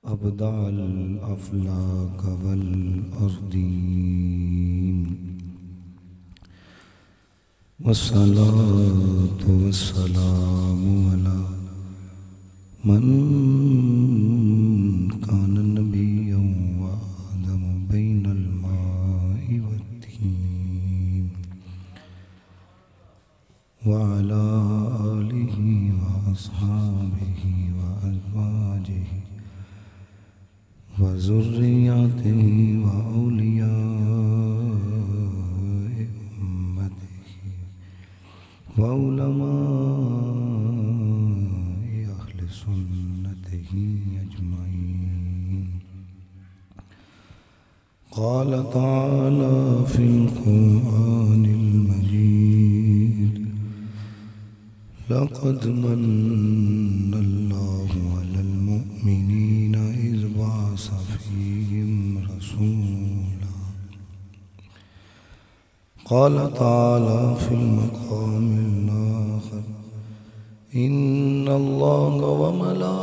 أبدع الأفلاك والأرضين والصلاة والسلام على من كان نبيا وآدم بين الماء والتين وعلى آله وأصحابه وأزواجه وذرياته وأولياء أمته وعلماء أهل سنته أجمعين. قال تعالى في القرآن المجيد: لقد من الله على المؤمنين إذ بعث فيهم رسولا. قال تعالى في المقام الآخر: إن الله وملائكته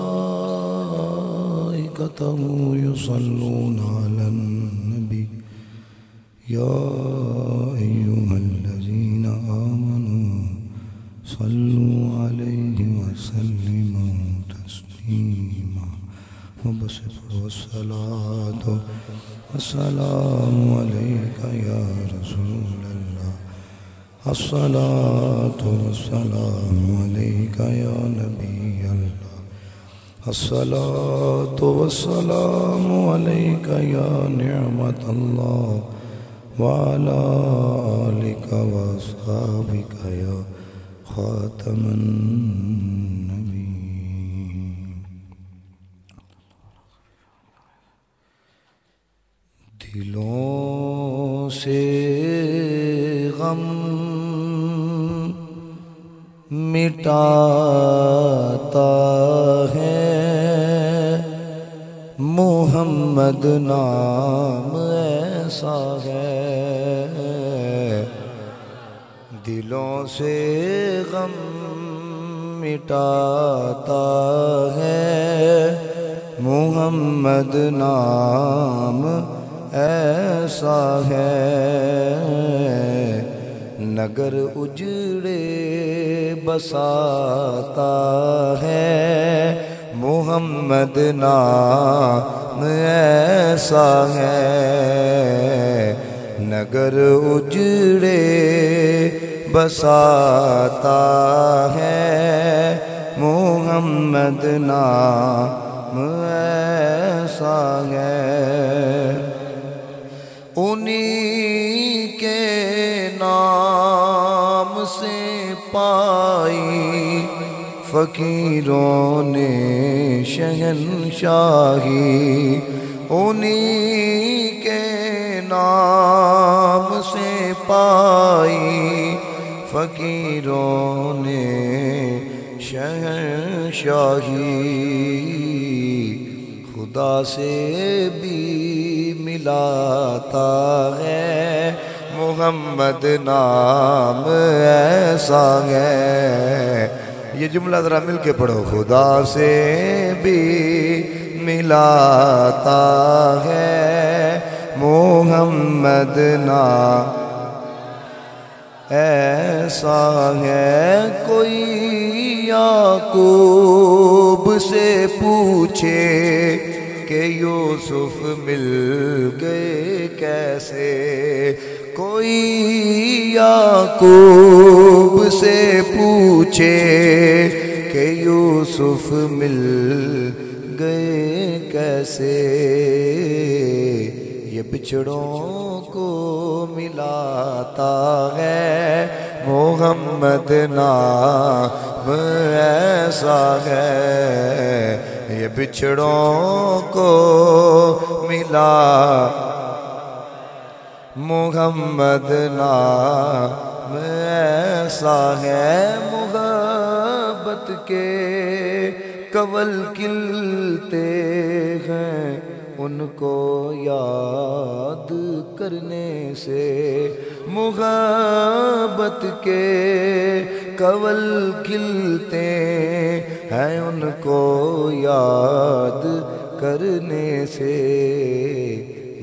يصلون على النبي يا أيها الذين آمنوا صلوا عليه وسلموا تسليما. والصلاة والسلام عليك يا رسول الله. الصلاة والسلام عليك يا نبي الله. الصلاة والسلام عليك يا نعمة الله وعلى آلك وأصحابك يا خاتم النبيين. دلوں سے غم مٹاتا ہے محمد نام ایسا ہے. دلوں سے غم مٹاتا ہے محمد نام ایسا ہے. نگر اجڑے بساتا ہے محمد نام ایسا ہے. نگر اجڑے بساتا ہے محمد نام ایسا ہے. انہی کے نام سے پائی فقیروں نے شہنشاہی. انہی کے نام سے پائی فقیروں نے شہنشاہی. خدا سے بھی ملاتا ہے محمد نام ایسا ہے. یہ جملہ ذرا مل کے پڑھو. خدا سے بھی ملاتا ہے محمد نام ایسا ہے. کوئی یعقوب سے پوچھے کہ یوسف مل گئے کیسے. کوئی یعقوب سے پوچھے کہ یوسف مل گئے کیسے. یہ بچھڑوں کو ملاتا ہے محمد نام ایسا ہے. یہ بچھڑوں کو ملا محمد نام ایسا ہے. محبت کے کول کھلتے ہیں ان کو یاد کرنے سے. محبت کے کول کھلتے ہیں ان کو یاد کرنے سے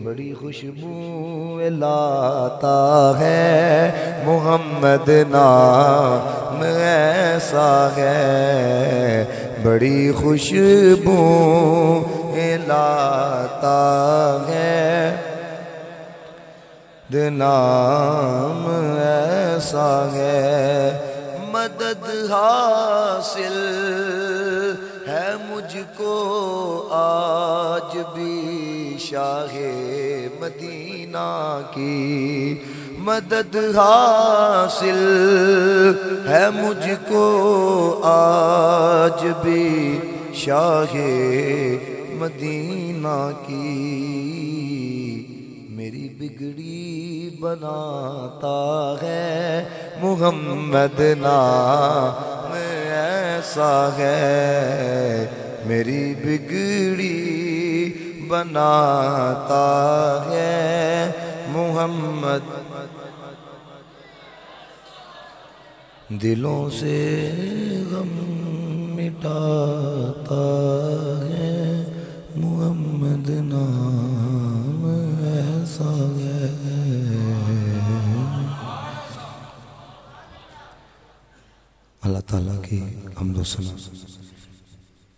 بڑی خوشبو لاتا ہے محمد نام ایسا ہے بڑی خوشبو لاتا ہے نام ایسا ہے مدد حاصل ہے مجھ کو آج بھی شاہ مدینہ کی مدد حاصل ہے مجھ کو آج بھی شاہ مدینہ کی میری بگڑی بناتا ہے محمد نام ایسا ہے میری بگڑی بناتا ہے محمد دلوں سے غم مٹاتا ہے محمد نام ایسا ہے اللہ تعالیٰ کی حمد و ثنا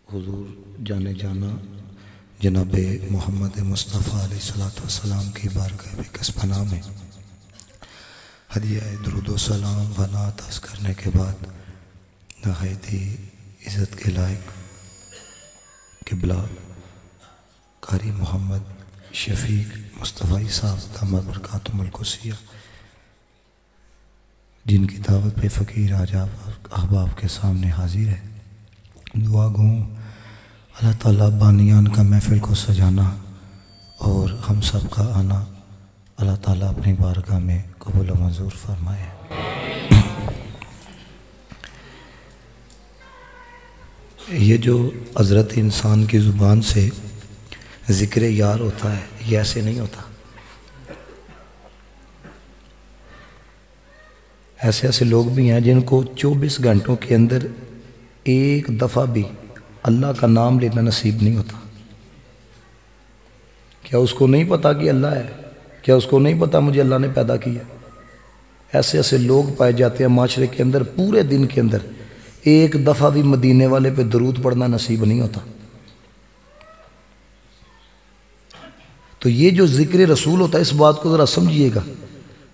حضور جانے جانا جناب محمد مصطفیٰ علیہ السلام کی بارگاہ بقدس پناہ میں ہدیہ درود و سلام و نعت عرض کرنے کے بعد نہایت ہی عزت کے لائق قبلہ قاری محمد شفیق مصطفی صاحب دامت برکاتہم القدسیہ جن کی دعوت پہ فقیر آج احباب کے سامنے حاضر ہے دعا گوں اللہ تعالیٰ بانیان کا محفل کو سجانا اور ہم سب کا آنا اللہ تعالیٰ اپنی بارگاہ میں قبول و منظور فرمائے یہ جو حضرت انسان کی زبان سے ذکر یار ہوتا ہے یہ ایسے نہیں ہوتا ایسے لوگ بھی ہیں جن کو 24 گھنٹوں کے اندر ایک دفعہ بھی اللہ کا نام لینا نصیب نہیں ہوتا کیا اس کو نہیں پتا کہ اللہ ہے کیا اس کو نہیں پتا مجھے اللہ نے پیدا کیا ایسے لوگ پائے جاتے ہیں معاشرے کے اندر پورے دن کے اندر ایک دفعہ بھی مدینے والے پہ درود پڑھنا نصیب نہیں ہوتا تو یہ جو ذکر رسول ہوتا ہے اس بات کو ذرا سمجھیے گا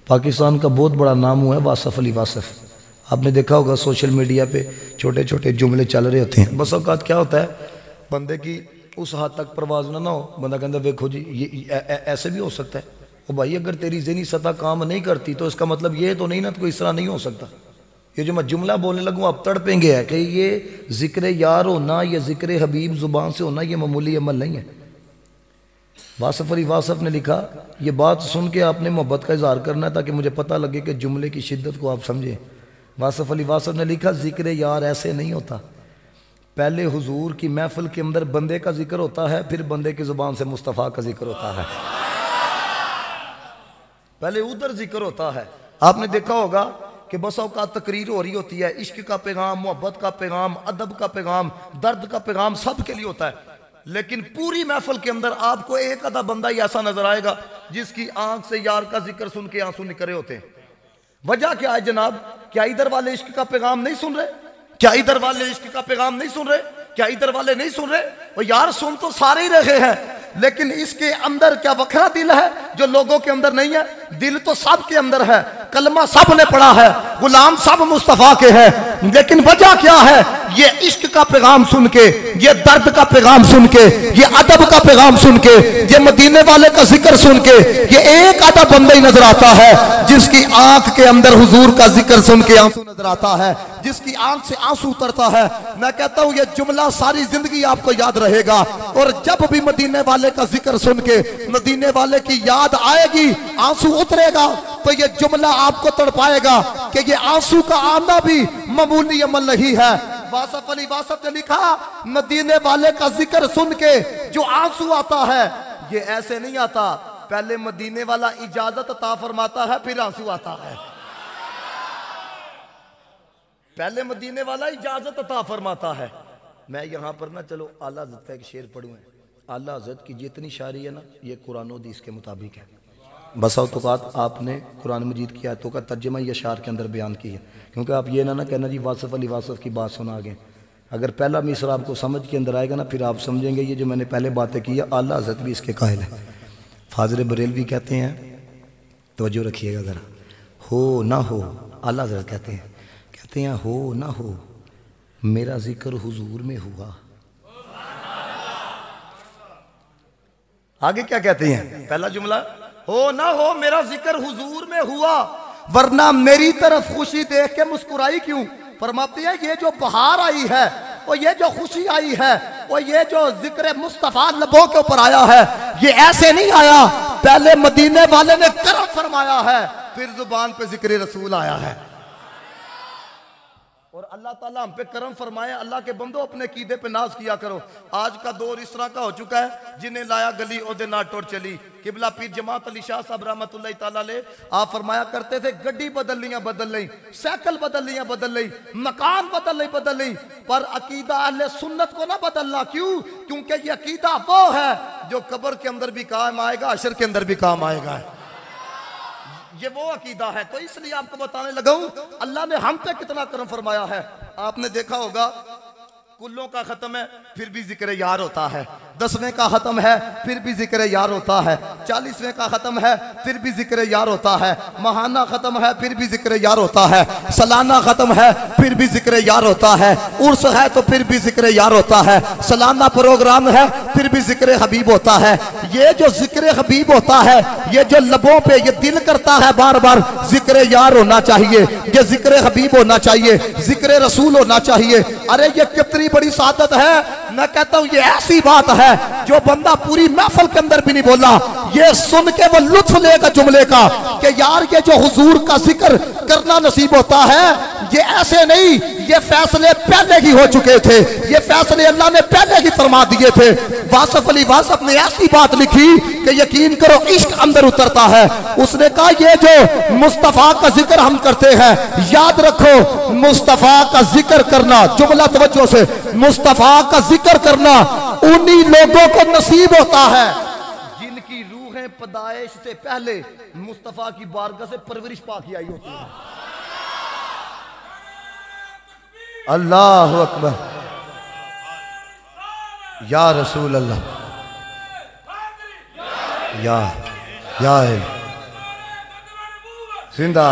پاکستان کا بہت بڑا نام ہوا ہے واصف علی واصف آپ نے دیکھا ہوگا سوشل میڈیا پہ چھوٹے چھوٹے جملے چل رہے ہوتے ہیں بس اوقات کیا ہوتا ہے بندے کی اس حد تک پرواز نہ ہو بندہ کہتا ہے دیکھو جی یہ ایسے بھی ہو سکتا ہے وہ بھائی اگر تیری ذہنی سطح کام نہیں کرتی تو اس کا مطلب یہ تو نہیں نا کوئی اس طرح نہیں ہو سکتا یہ جو میں جملہ بولنے لگوں آپ تڑپیں گے ہے کہ یہ ذکر یار ہونا یہ ذکر حبیب زبان سے ہونا یہ معمولی عمل نہیں ہے واصف علی واصف نے لکھا یہ بات سن کے آپ نے محبت کا اظہار کرنا ہے تاکہ مجھے پتہ لگے کہ جملے کی شدت کو آپ سمجھیں واصف علی واصف نے لکھا ذکر یار ایسے نہیں ہوتا پہلے حضور کی محفل کے اندر بندے کا ذکر ہوتا ہے پھر بندے کی زبان سے مصطفیٰ کا ذکر ہوتا ہے پہلے ادھر ذکر ہوتا ہے آپ نے دیکھا ہوگا کہ بس اوقات تقریر ہو رہی ہوتی ہے عشق کا پیغام محبت کا پیغام ادب کا پیغام درد کا پیغام سب کے لیے ہوتا ہے لیکن پوری محفل کے اندر آپ کو ایک آدھا بندہ ہی ایسا نظر آئے گا جس کی آنکھ سے یار کا ذکر سن کے آنسو نکلے ہوتے ہیں وجہ کیا ہے جناب کیا ادھر والے عشق کا پیغام نہیں سن رہے کیا ادھر والے عشق کا پیغام نہیں سن رہے کیا ادھر والے نہیں سن رہے وہ یار سن تو سارے ہی رہے ہیں لیکن اس کے اندر کیا وکھرا دل ہے جو لوگوں کے اندر نہیں ہے دل تو سب کے اندر ہے کلمہ سب نے پڑھا ہے غلام سب مصطفیٰ کے ہیں لیکن وجہ کیا ہے یہ عشق کا پیغام سن کے یہ درد کا پیغام سن کے یہ ادب کا پیغام سن کے یہ مدینے والے کا ذکر سن کے یہ ایک آدھا بندہ ہی نظر آتا ہے جس کی آنکھ کے اندر حضور کا ذکر سن کے آنسو نظر آتا ہے جس کی آنکھ سے آنسو اترتا ہے میں کہتا ہوں یہ جملہ ساری زندگی آپ کو یاد رہے گا اور جب بھی مدینے والے کا ذکر سن کے مدینے والے کی یاد آئے گی آنسو اترے گا تو یہ جملہ آپ کو تڑپائے گا کہ یہ آنسو کا آنا بھی معمولی عمل نہیں ہے واصف علی واصف نے لکھا مدینے والے کا ذکر سن کے جو آنسو آتا ہے یہ ایسے نہیں آتا پہلے مدینے والا اجازت عطا فرماتا ہے پھر آنسو آتا ہے پہلے مدینے والا اجازت عطا فرماتا ہے میں یہاں پر نہ چلو اعلیٰ حضرت کا ایک شعر پڑھوں اعلیٰ حضرت کی جتنی شاعری ہے نا یہ قرآن و حدیث کے مطابق ہے. بسا اوقات آپ نے قرآن مجید کی آیتوں کا ترجمہ یہ اشعار کے اندر بیان کی ہے، کیونکہ آپ یہ نہ کہنا جی واصف علی واصف کی بات سنا گئے. اگر پہلا مصرع آپ کو سمجھ کے اندر آئے گا نا پھر آپ سمجھیں گے یہ جو میں نے پہلے باتیں کی ہے اعلیٰ حضرت بھی اس کے قائل ہیں. فاضل بریلوی کہتے ہیں، توجہ رکھیے گا ذرا، ہو نہ ہو، اعلیٰ حضرت کہتے ہیں ہو نہ ہو میرا ذکر حضور میں ہوا. آگے کیا کہتے ہیں؟ پہلا جملہ ہو نہ ہو میرا ذکر حضور میں ہوا، ورنہ میری طرف خوشی دیکھ کے مسکرائی کیوں. فرماتے ہیں یہ جو بہار آئی ہے، وہ یہ جو خوشی آئی ہے، وہ یہ جو ذکر مصطفیٰ لبوں کے اوپر آیا ہے، یہ ایسے نہیں آیا. پہلے مدینے والے نے کرم فرمایا ہے، پھر زبان پہ ذکر رسول آیا ہے. اور اللہ تعالیٰ ہم پہ کرم فرمائے. اللہ کے بندوں اپنے عقیدے پہ ناز کیا کرو. آج کا دور اس طرح کا ہو چکا ہے، جنہیں لایا گلی اودے نہ ٹوٹ چلی. قبلہ پیر جماعت علی شاہ صاحب رحمۃ اللہ تعالیٰ علیہ آپ فرمایا کرتے تھے گڈی بدل لیں، سائیکل بدل لیں، مکان بدل لیں، پر عقیدہ اہل سنت کو نہ بدلنا. کیوں؟ کیونکہ یہ عقیدہ وہ ہے جو قبر کے اندر بھی کام آئے گا، حشر کے اندر بھی کام آئے گا. یہ وہ عقیدہ ہے. تو اس لیے آپ کو بتانے لگا ہوں اللہ نے ہم پہ کتنا کرم فرمایا ہے. آپ نے دیکھا ہوگا کلوں کا ختم ہے پھر بھی ذکر یار ہوتا ہے، 10ویں کا ختم ہے پھر بھی ذکر یار ہوتا ہے، 40ویں کا ختم ہے پھر بھی ذکر یار ہوتا ہے، ماہانہ ختم ہے پھر بھی ذکر یار ہوتا ہے، سالانہ ختم ہے پھر بھی ذکر یار ہوتا ہے، عرس ہے تو پھر بھی ذکر یار ہوتا ہے، سالانہ پروگرام ہے پھر بھی ذکر حبیب ہوتا ہے. یہ جو ذکر حبیب ہوتا ہے، یہ جو لبوں پہ یہ دل کرتا ہے بار بار ذکر یار ہونا چاہیے، یہ ذکر حبیب ہونا چاہیے، ذکر رسول ہونا چاہیے. ارے یہ کتنی بڑی سعادت ہے. میں کہتا ہوں یہ ایسی بات ہے جو بندہ پوری محفل کے اندر بھی نہیں بولا، یہ سن کے وہ لطف لے گا جملے کا کہ یار یہ جو حضور کا ذکر کرنا نصیب ہوتا ہے یہ ایسے نہیں، یہ فیصلے پہلے ہی ہو چکے تھے، یہ فیصلے اللہ نے پہلے ہی فرما دیے تھے. واصف علی واصف نے ایسی بات لکھی کہ یقین کرو عشق اندر اترتا ہے. اس نے کہا یہ جو مصطفیٰ کا ذکر ہم کرتے ہیں، یاد رکھو مصطفیٰ کا ذکر کرنا، جملہ توجہ سے، مصطفیٰ کا ذکر کرنا انہی لوگوں کو نصیب ہوتا ہے جن کی روحیں پیدائش سے پہلے مصطفیٰ کی بارگاہ سے پرورش پا کے آئی ہوتی ہے. اللہ اکبر یا رسول اللہ، یا زندہ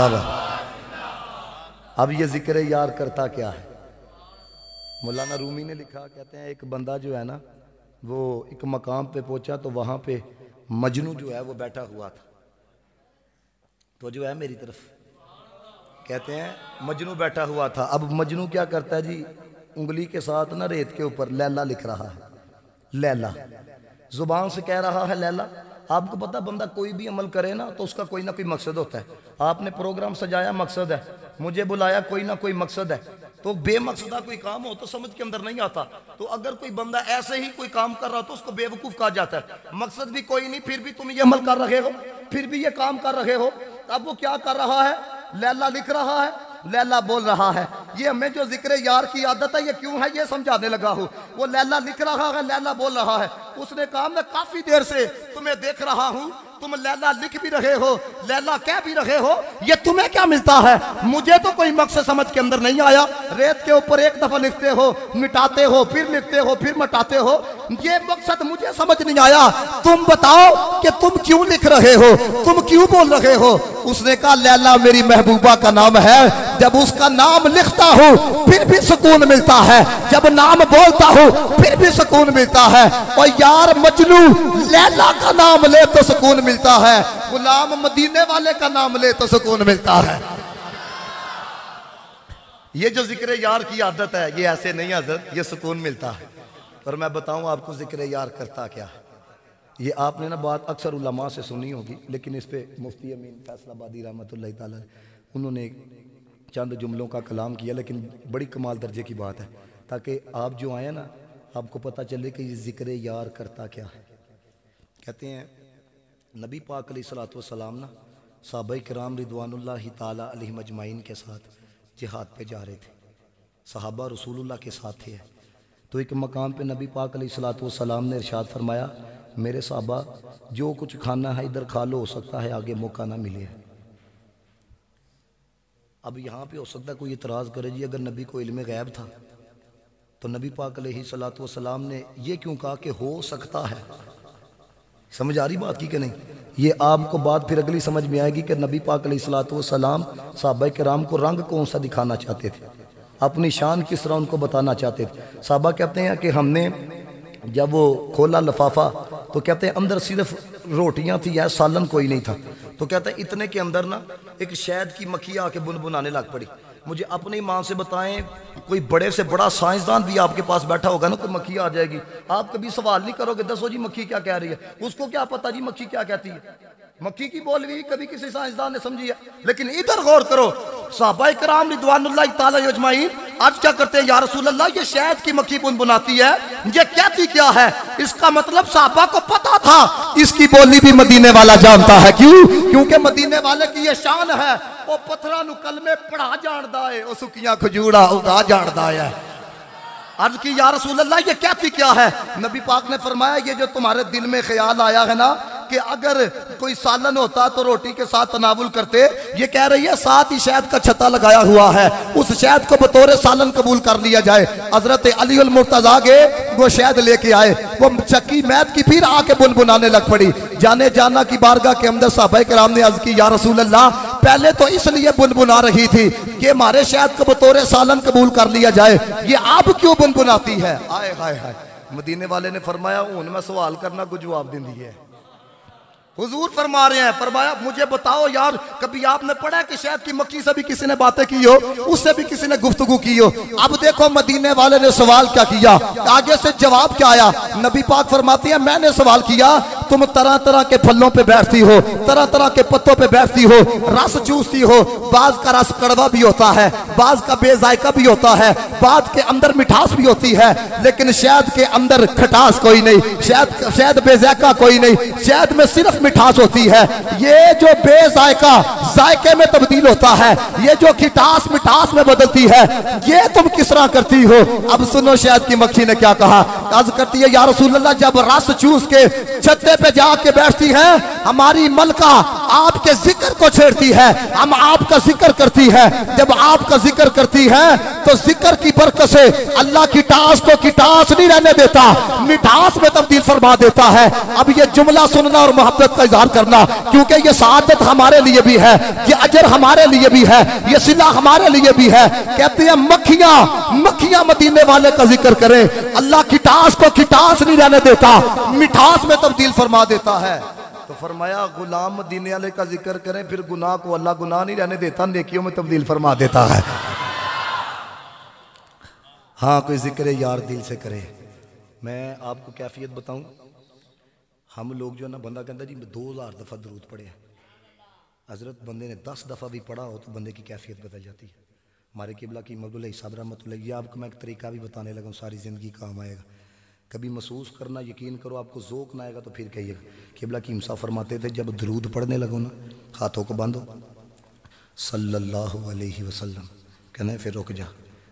باد. اب یہ ذکر یار کرتا کیا ہے؟ مولانا رومی نے لکھا، کہتے ہیں ایک بندہ جو ہے نا وہ ایک مقام پہ پہنچا تو وہاں پہ مجنو جو ہے وہ بیٹھا ہوا تھا. تو جو ہے میری طرف کہتے ہیں مجنو بیٹھا ہوا تھا. اب مجنو کیا کرتا ہے جی، انگلی کے ساتھ نا ریت کے اوپر لیلا لکھ رہا ہے، لیلا زبان سے کہہ رہا ہے لیلا. آپ کو پتہ بندہ کوئی بھی عمل کرے نا تو اس کا کوئی نہ کوئی مقصد ہوتا ہے. آپ نے پروگرام سجایا مقصد ہے، مجھے بلایا کوئی نہ کوئی مقصد ہے. تو بے مقصدہ کوئی کام ہو تو سمجھ کے اندر نہیں آتا. تو اگر کوئی بندہ ایسے ہی کوئی کام کر رہا تو اس کو بے وقوف کہا جاتا ہے. مقصد بھی کوئی نہیں پھر بھی تم یہ عمل کر رہے ہو، پھر بھی یہ کام کر رہے ہو. اب وہ کیا کر رہا ہے؟ لیلا لکھ رہا ہے، لیلا بول رہا ہے. یہ ہمیں جو ذکر یار کی عادت ہے یہ کیوں ہے یہ سمجھانے لگا ہوں. وہ لیلا لکھ رہا ہے، لیلا بول رہا ہے. اس نے کہا میں کافی دیر سے تمہیں دیکھ رہا ہوں، تم لیلا لکھ بھی رہے ہو، لیلا کہہ بھی رہے ہو، یہ تمہیں کیا ملتا ہے؟ مجھے تو کوئی مقصد سمجھ کے اندر نہیں آیا. ریت کے اوپر ایک دفعہ لکھتے ہو، مٹاتے ہو، پھر لکھتے ہو، پھر مٹاتے ہو، یہ مقصد مجھے سمجھ نہیں آیا. تم بتاؤ کہ تم کیوں لکھ رہے ہو، تم کیوں بول رہے ہو؟ اس نے کہا لیلا میری محبوبہ کا نام ہے، جب اس کا نام لکھتا ہوں پھر بھی سکون ملتا ہے، جب نام بولتا ہوں پھر بھی سکون ملتا ہے. اور یار مجنو لیلا کا نام لے تو سکون ملتا ہے، غلام مدینے والے کا نام لے تو سکون ملتا ہے. یہ جو ذکر یار کی عادت ہے یہ ایسے نہیں حضرت، یہ سکون ملتا ہے. اور میں بتاؤں آپ کو ذکر یار کرتا کیا ہے. یہ آپ نے نا بات اکثر علماء سے سنی ہوگی، لیکن اس پہ مفتی امین فیصل آبادی رحمۃ اللہ تعالیٰ انہوں نے چند جملوں کا کلام کیا، لیکن بڑی کمال درجے کی بات ہے تاکہ آپ جو آئیں نا آپ کو پتہ چلے کہ یہ ذکر یار کرتا کیا ہے. کہتے ہیں نبی پاک علیہ الصلوۃ والسلام نا صحابہ کرام رضوان اللہ تعالیٰ علیہم اجمعین کے ساتھ جہاد پہ جا رہے تھے. صحابہ رسول اللہ کے ساتھ تھے، تو ایک مقام پہ نبی پاک علیہ الصلوۃ والسلام نے ارشاد فرمایا میرے صحابہ جو کچھ کھانا ہے ادھر کھا لو، ہو سکتا ہے آگے موقع نہ ملے۔ اب یہاں پہ ہو سکتا ہے کوئی اعتراض کرے جی اگر نبی کو علم غیب تھا تو نبی پاک علیہ الصلوۃ والسلام نے یہ کیوں کہا کہ ہو سکتا ہے؟ سمجھ آ رہی بات کی کہ نہیں؟ یہ آپ کو بات پھر اگلی سمجھ میں آئے گی کہ نبی پاک علیہ الصلوۃ والسلام صحابہ کرام کو رنگ کون سا دکھانا چاہتے تھے، اپنی شان کس طرح ان کو بتانا چاہتے تھے۔ صحابہ کہتے ہیں کہ ہم نے جب وہ کھولا لفافہ تو کہتے ہیں اندر صرف روٹیاں تھی یا سالن کوئی نہیں تھا، تو کہتے ہیں اتنے کے اندر نا ایک شہد کی مکھی آ کے بنبنانے لگ پڑی۔ مجھے اپنی ماں سے بتائیں کوئی بڑے سے بڑا سائنسدان بھی آپ کے پاس بیٹھا ہوگا نا، کوئی مکھی آ جائے گی، آپ کبھی سوال نہیں کرو گے دسو جی مکھی کیا کہہ رہی ہے، اس کو کیا پتا جی مکھی کیا کہتی ہے؟ مکھی کی بولوی کبھی کسی سائنسدان نے سمجھی ہے؟ لیکن ادھر غور کرو، صحابہ کرام رضوان اللہ تعالی اجمعین آج کیا کرتے ہیں، یا رسول اللہ یہ شہد کی مکھی بنبناتی ہے، یہ کہتی کیا ہے؟ اس کا مطلب صحابہ کو پتا تھا اس کی بولی بھی مدینے والا جانتا ہے۔ کیوں؟ کیونکہ مدینے والے کی یہ شان ہے، وہ پتھراں نو کلمے پڑھا جاندا ہے، وہ سکیاں کھجوڑا اگا جاندا ہے۔ عرض کی یا رسول اللہ یہ کہتی کیا ہے؟ نبی پاک نے فرمایا یہ جو تمہارے دل میں خیال آیا ہے نا کہ اگر کوئی سالن ہوتا تو روٹی کے ساتھ تناول کرتے، یہ کہہ رہی ہے ساتھ ہی شہد کا چھتا لگایا ہوا ہے، اس شہد کو بطور سالن قبول کر لیا جائے۔ حضرت علی المرتضیٰ گئے، وہ شہد لے کے آئے، وہ چکی میت کی پھر آ کے بنبنانے لگ پڑی۔ جانے جانا کی بارگاہ کے اندر صحابہ کرام نے عرض کی یا رسول اللہ پہلے تو اس لیے بنبنا رہی تھی کہ ہمارے شہد کو بطور سالن قبول کر لیا جائے، یہ آپ کیوں بنبناتی ہے؟ آئے ہائے ہائے۔ مدینے والے نے فرمایا ان میں سوال کرنا کو جواب دیں دیئے۔ حضور فرما رہے ہیں، فرمایا مجھے بتاؤ یار کبھی آپ نے پڑھا ہے کہ شہد کی مکھی سے بھی کسی نے باتیں کی ہو، اس سے بھی کسی نے گفتگو کی ہو؟ اب دیکھو مدینے والے نے سوال کیا کیا، آگے سے جواب کیا آیا۔ نبی پاک فرماتی ہے میں نے سوال کیا تم طرح طرح کے پھلوں پہ بیٹھتی ہو، طرح طرح کے پتوں پہ بیٹھتی ہو، رس چوستی ہو، بعض کا رس کڑوا بھی ہوتا ہے، بعض کا بے ذائقہ بھی ہوتا ہے، بعض کے اندر مٹھاس بھی ہوتی ہے، لیکن شہد کے اندر کھٹاس کوئی نہیں، شہد بے ذائقہ کوئی نہیں، شہد میں صرف مٹھاس ہوتی ہے۔ یہ جو بے ذائقہ ذائقے میں تبدیل ہوتا ہے، یہ جو کھٹاس مٹھاس میں بدلتی ہے، یہ تم کس طرح کرتی ہو؟ اب سنو شہد کی مکھی نے کیا کہا، عرض کرتی ہے یا رسول اللہ جب رس چوس کے چھتے پہ جا کے بیٹھتی ہے ہماری ملکہ آپ کے ذکر کو چھیڑتی ہے، ہم آپ کا ذکر کرتی ہے، جب آپ کا ذکر کرتی ہے تو ذکر کی برکت سے اللہ کی ٹاس کو کی ٹاس نہیں رہنے دیتا، مٹھاس میں تبدیل فرما دیتا ہے۔ اب یہ جملہ سننا اور محبت کا اظہار کرنا، کیونکہ یہ سعادت ہمارے لیے بھی ہے، یہ اجر ہمارے لیے بھی ہے، یہ صلہ ہمارے لیے بھی ہے۔ کہتے ہیں مکھیاں مدینے والے کا ذکر کریں، اللہ کی ٹاس کو کی ٹاس نہیں رہنے دیتا، مٹھاس میں تبدیل فرما دیتا ہے۔ تو فرمایا غلام مدینے والے کا ذکر کریں پھر گناہ کو اللہ گناہ نہیں رہنے دیتا، نیکیوں میں تبدیل فرما دیتا ہے۔ ہاں کوئی ذکر یار دل سے کرے۔ میں آپ کو کیفیت بتاؤں، ہم لوگ جو ہے نا بندہ کہتا جی 2000 دفعہ درود پڑھے ہیں، حضرت بندے نے 10 دفعہ بھی پڑھا ہو تو بندے کی کیفیت بدل جاتی ہے۔ ہمارے قبلہ کی مولا علیہ صاحب رحمۃ اللہ، یہ آپ کو میں ایک طریقہ بھی بتانے لگا ہوں، ساری زندگی کام آئے گا۔ کبھی محسوس کرنا، یقین کرو آپ کو ذوق نہ آئے گا تو پھر کہیے گا۔ قبلہ کی امسا فرماتے تھے جب درود پڑھنے لگو نا ہاتھوں کو باندھو صلی اللہ علیہ وسلم، کہنا ہے پھر رک جا،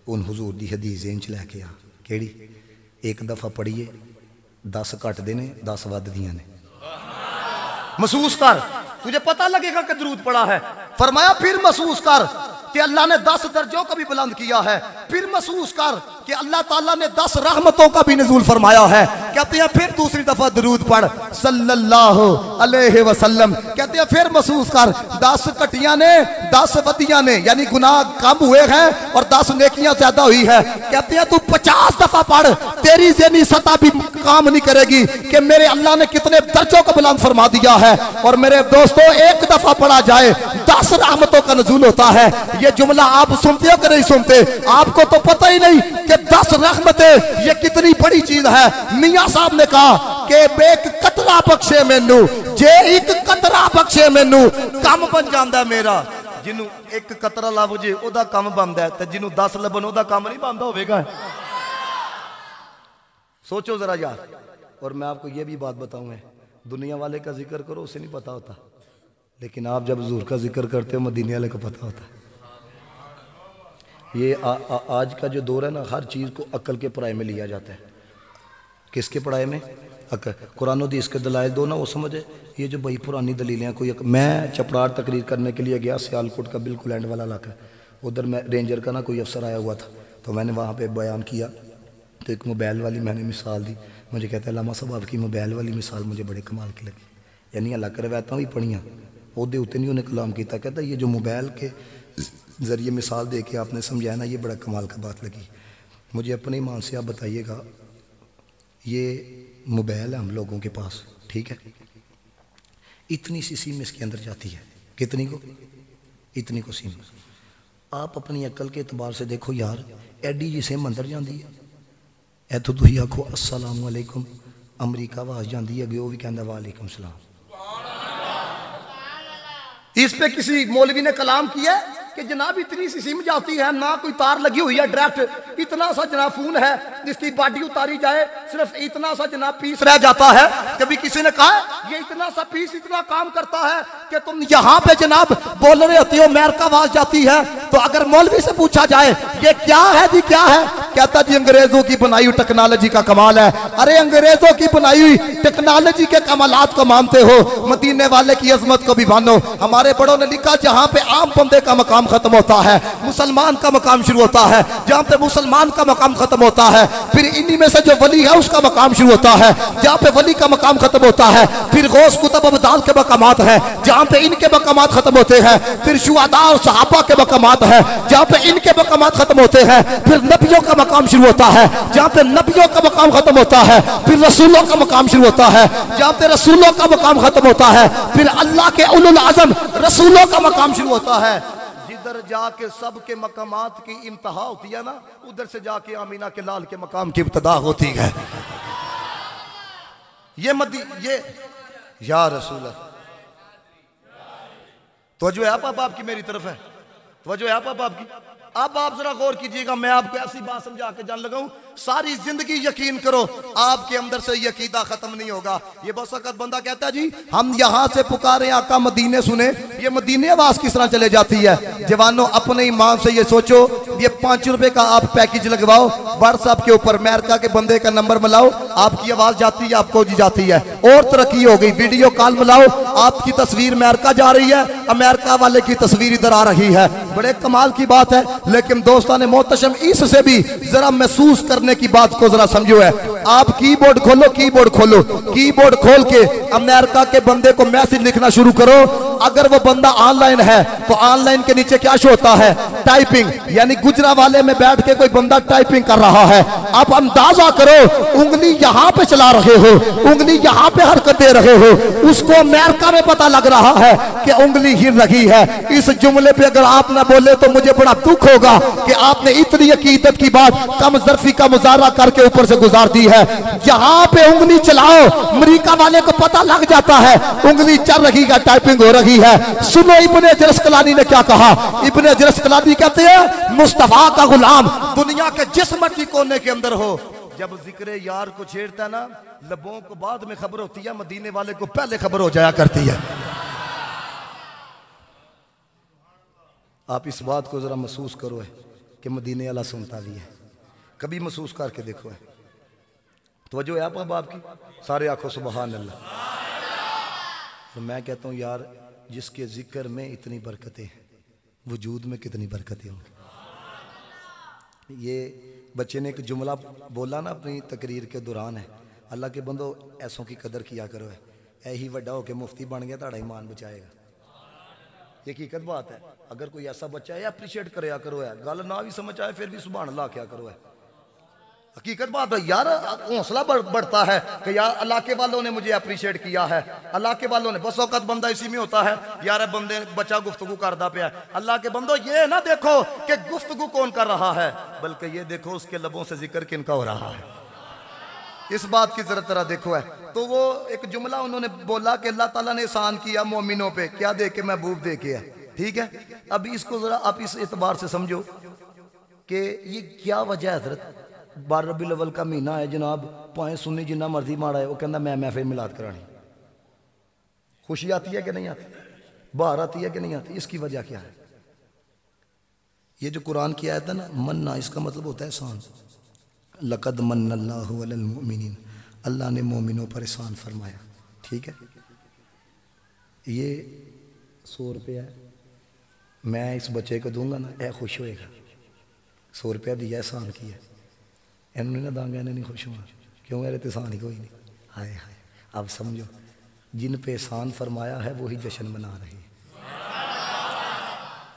ان حضور دی حدیث ذہن چ لے کے آ، کیڑی؟ ایک دفعہ پڑھیے 10 کٹ دینے 10 ود دیاں نے۔ محسوس کر، تجھے پتہ لگے گا کہ درود پڑھا ہے۔ فرمایا پھر محسوس کر کہ اللہ نے 10 درجوں کو بھی بلند کیا ہے، پھر محسوس کر کہ اللہ تعالیٰ نے 10 رحمتوں کا بھی نزول فرمایا ہے۔ کہتے ہیں پھر دوسری دفعہ درود پڑھ صلی اللہ علیہ وسلم، کہتے ہیں پھر محسوس کر 10 کٹیاں نے 10 ودیاں نے، یعنی گناہ کم ہوئے ہیں اور 10 نیکیاں زیادہ ہوئی ہے۔ کہتے ہیں تو 50 دفعہ پڑھ، تیری ذہنی سطح بھی کام نہیں کرے گی کہ میرے اللہ نے کتنے درجوں کو بلند فرما دیا ہے۔ اور میرے دوستو ایک دفعہ پڑھا جائے 10 رحمتوں کا نزول ہوتا ہے۔ یہ جملہ آپ سنتے ہو کہ نہیں سنتے؟ آپ کو تو پتہ ہی نہیں کہ 10 رحمتیں یہ کتنی بڑی چیز ہے۔ میاں صاحب نے کہا کہ ایک قطرہ بخشے مینوں، جے ایک قطرہ بخشے مینوں کم بن جاندا ہے میرا۔ جنوں ایک قطرہ لب جے او دا کم بندا ہے تے جنوں 10 لبن او دا کم نہیں بندا ہوے گا۔ سوچو ذرا یار۔ اور میں آپ کو یہ بھی بات بتاؤں، ہے دنیا والے کا ذکر کرو اسے نہیں پتا ہوتا، لیکن آپ جب حضور کا ذکر کرتے ہو مدینے والے کو پتا ہوتا ہے۔ یہ آج کا جو دور ہے نا، ہر چیز کو عقل کے پرائے میں لیا جاتا ہے. کس کے پرائے میں؟ عقل. قرآن و حدیث کے دلائل دو نا، وہ سمجھے. یہ جو بھائی پرانی دلیلیں ہیں، کوئی میں چپڑاڑ تقریر کرنے کے لیے گیا، سیالکوٹ کا بالکل اینڈ والا علاقہ. ادھر میں رینجر کا نا کوئی افسر آیا ہوا تھا، تو میں نے وہاں پہ بیان کیا، تو ایک موبائل والی میں نے مثال دی. مجھے کہتا ہے علامہ صاحب آپ کی موبائل والی مثال مجھے بڑے کمال کی لگی. یعنی اللہ کر روایتاں بھی پڑھیاں، وہ دے اتنے نہیں انہیں کلام کیتا. کہتا ہے یہ جو موبائل کے ذریعے مثال دے کے آپ نے سمجھایا نا، یہ بڑا کمال کا بات لگی. مجھے اپنے ایمان سے آپ بتائیے گا، یہ موبائل ہے ہم لوگوں کے پاس، ٹھیک ہے، اتنی سی سیم اس کے اندر جاتی ہے. کتنی کو؟ اتنی کو سیم. آپ اپنی عقل کے اعتبار سے دیکھو یار، ایڈی جی سیم اندر جاندی ہے. اے تو تھی آکھو السلام علیکم، امریکہ آواز جاندی ہے، وہ بھی کہندا وعلیکم السلام. اس پہ کسی مولوی نے کلام کیا کہ جناب اتنی سی سم جاتی ہے، نہ کوئی تار لگی ہوئی ہے ڈائریکٹ، اتنا سا جناب فون ہے جس کی باڈی اتاری جائے، صرف اتنا سا جناب پیس رہ جاتا ہے. کبھی کسی نے کہا یہ اتنا سا پیس اتنا کام کرتا ہے کہ تم یہاں پہ جناب بول رہے ہوتی ہو، امریکہ آواز جاتی ہے. تو اگر مولوی سے پوچھا جائے یہ کیا ہے جی کیا ہے، کہتا جی انگریزوں کی بنائی ہوئی ٹیکنالوجی کا کمال ہے. ارے انگریزوں کی بنائی ہوئی ٹیکنالوجی کے کمالات کو مانتے ہو، مدینے والے کی عظمت کو بھی مانو. ہمارے بڑوں نے لکھا جہاں پہ عام بندے کا مقام ختم ہوتا ہے، مسلمان کا مقام شروع ہوتا ہے. جہاں پہ مسلمان کا مقام ختم ہوتا ہے، پھر انہی میں سے جو ولی ہے اس کا مقام شروع ہوتا ہے. جہاں پہ ولی کا مقام ختم ہوتا ہے، پھر غوث قطب ابدال کے مقامات ہیں. جہاں پہ ان کے مقامات ختم ہوتے ہیں، پھر شہداء اور صحابہ کے مقامات ہیں. جہاں پہ ان کے مقامات ختم ہوتے ہیں، پھر نبیوں کا مقام شروع ہوتا ہے. جہاں پہ نبیوں کا مقام ختم ہوتا ہے، پھر رسولوں کا مقام شروع ہوتا ہے. جہاں پہ رسولوں کا مقام ختم ہوتا ہے، پھر اللہ کے اولو العزم رسولوں کا مقام شروع ہوتا ہے. جدھر جا کے سب کے مقامات کی انتہا ہوتی ہے نا، ادھر سے جا کے آمینہ کے لال کے مقام کی ابتدا ہوتی ہے. یہ یا رسول اللہ، توجہ ہے آپ کی میری طرف ہے، توجہ ہے آپ کی. اب آپ ذرا غور کیجئے گا، میں آپ کو ایسی بات سمجھا کے جان لگا ہوں، ساری زندگی یقین کرو آپ کے اندر سے یہ عقیدہ ختم نہیں ہوگا. یہ بس وقت بندہ کہتا ہے جی ہم یہاں سے پکارے آقا مدینے سنے، یہ مدینے آواز کس طرح چلے جاتی ہے. جوانوں اپنے ایمان سے یہ سوچو، یہ 5 روپے کا آپ پیکج لگواؤ، واٹس ایپ کے اوپر امریکہ کے بندے کا نمبر ملاؤ، آپ کی آواز جاتی ہے، آپ کو جی جاتی ہے. اور ترقی ہو گئی، ویڈیو کال ملاؤ، آپ کی تصویر امریکہ جا رہی ہے، امریکہ والے کی تصویر ادھر آ رہی ہے. بڑے کمال کی بات ہے. لیکن دوستان محتشم، اس سے بھی ذرا محسوس کرنے کی بات کو ذرا سمجھو ہے. آپ کی بورڈ کھولو، کی بورڈ کھولو، کی بورڈ کھول کے امریکہ کے بندے کو میسج لکھنا شروع کرو. اگر وہ بندہ آن لائن ہے تو آن لائن کے نیچے کیا شو ہوتا ہے؟ ٹائپنگ. یعنی گجرا والے میں بیٹھ کے کوئی بندہ ٹائپنگ کر رہا ہے. اب اندازہ کرو، انگلی یہاں پہ چلا رہے ہو، انگلی یہاں پہ حرکت دے رہے ہو، اس کو امریکہ میں پتہ لگ رہا ہے کہ انگلی ہل رہی ہے. اس جملے پہ اگر آپ نہ بولے تو مجھے بڑا دکھ ہوگا کہ آپ نے اتنی عقیدت کی بات کم ظرفی کا مظاہرہ کر کے اوپر سے گزار دی ہے. یہاں پہ انگلی چلاؤ، امریکہ والے کو پتہ لگ جاتا ہے انگلی چل رہی ہے، ٹائپنگ ہو رہی ہے. سنو ابن حجر اسقلانی نے کیا کہا. ابن حجر اسقلانی کہتے ہیں مصطفیٰ کا غلام دنیا کے جس مرضی کونے کے اندر ہو، جب ذکر یار کو چھیڑتا ہے نا، لبوں کو بعد میں خبر ہوتی ہے، مدینے والے کو پہلے خبر ہو جایا کرتی ہے. آپ اس بات کو ذرا محسوس کرو ہے کہ مدینے والا سنتا بھی ہے. کبھی محسوس کر کے دیکھو ہے. توجہ ہے آپ کی؟ سارے آنکھوں سبحان اللہ. تو میں کہتا ہوں یار، جس کے ذکر میں اتنی برکتیں ہیں، وجود میں کتنی برکتیں ہوں. یہ بچے نے ایک جملہ بولا نا اپنی تقریر کے دوران ہے، اللہ کے بندو ایسوں کی قدر کیا کرو ہے. اے ہی وڈا ہو کے مفتی بن گیا تھوڑا ایمان بچائے گا. یہ حقیقت بات ہے. اگر کوئی ایسا بچہ ہے اپریشیٹ کریا کرو ہے، گل نہ بھی سمجھ آئے پھر بھی سبحان اللہ کیا کرو ہے. حقیقت بات ہے یار، حوصلہ بڑھتا ہے کہ یار اللہ کے والوں نے مجھے اپریشیٹ کیا ہے، اللہ کے والوں نے. بس وقت بندہ اسی میں ہوتا ہے یار بندے بچہ گفتگو کردہ پیا ہے. اللہ کے بندو یہ نہ دیکھو کہ گفتگو کون کر رہا ہے، بلکہ یہ دیکھو اس کے لبوں سے ذکر کن کا ہو رہا ہے. اس بات کی ذرا دیکھو ہے. تو وہ ایک جملہ انہوں نے بولا کہ اللہ تعالیٰ نے احسان کیا مومنوں پہ، کیا دے کے؟ محبوب دے کے ہے. ٹھیک ہے، اب اس کو ذرا آپ اس اعتبار سے سمجھو کہ یہ کیا وجہ ہے. حضرت 12 ربیع الاول کا مہینہ ہے جناب، پوائیں سنی جنہ مرضی مارا ہے، وہ کہنا میں محفل میلاد کرانی. خوشی آتی ہے کہ نہیں آتی؟ باہر آتی ہے کہ نہیں آتی؟ اس کی وجہ کیا ہے؟ یہ جو قرآن کی آیت ہے نا مننا، اس کا مطلب ہوتا ہے احسان. لقد من اللہ علی المؤمنین، اللہ نے مومنوں پر احسان فرمایا. ٹھیک ہے، یہ 100 روپیہ ہے، میں اس بچے کو دوں گا نا، اے خوش ہوئے گا. 100 روپیہ دیا، احسان کیا. انہوں نے نہ داں گا، انہیں نہیں خوش ہوا، کیوں؟ میرے تو احسان ہی کوئی نہیں. ہائے ہائے، اب سمجھو جن پہ احسان فرمایا ہے وہی جشن منا رہے ہیں.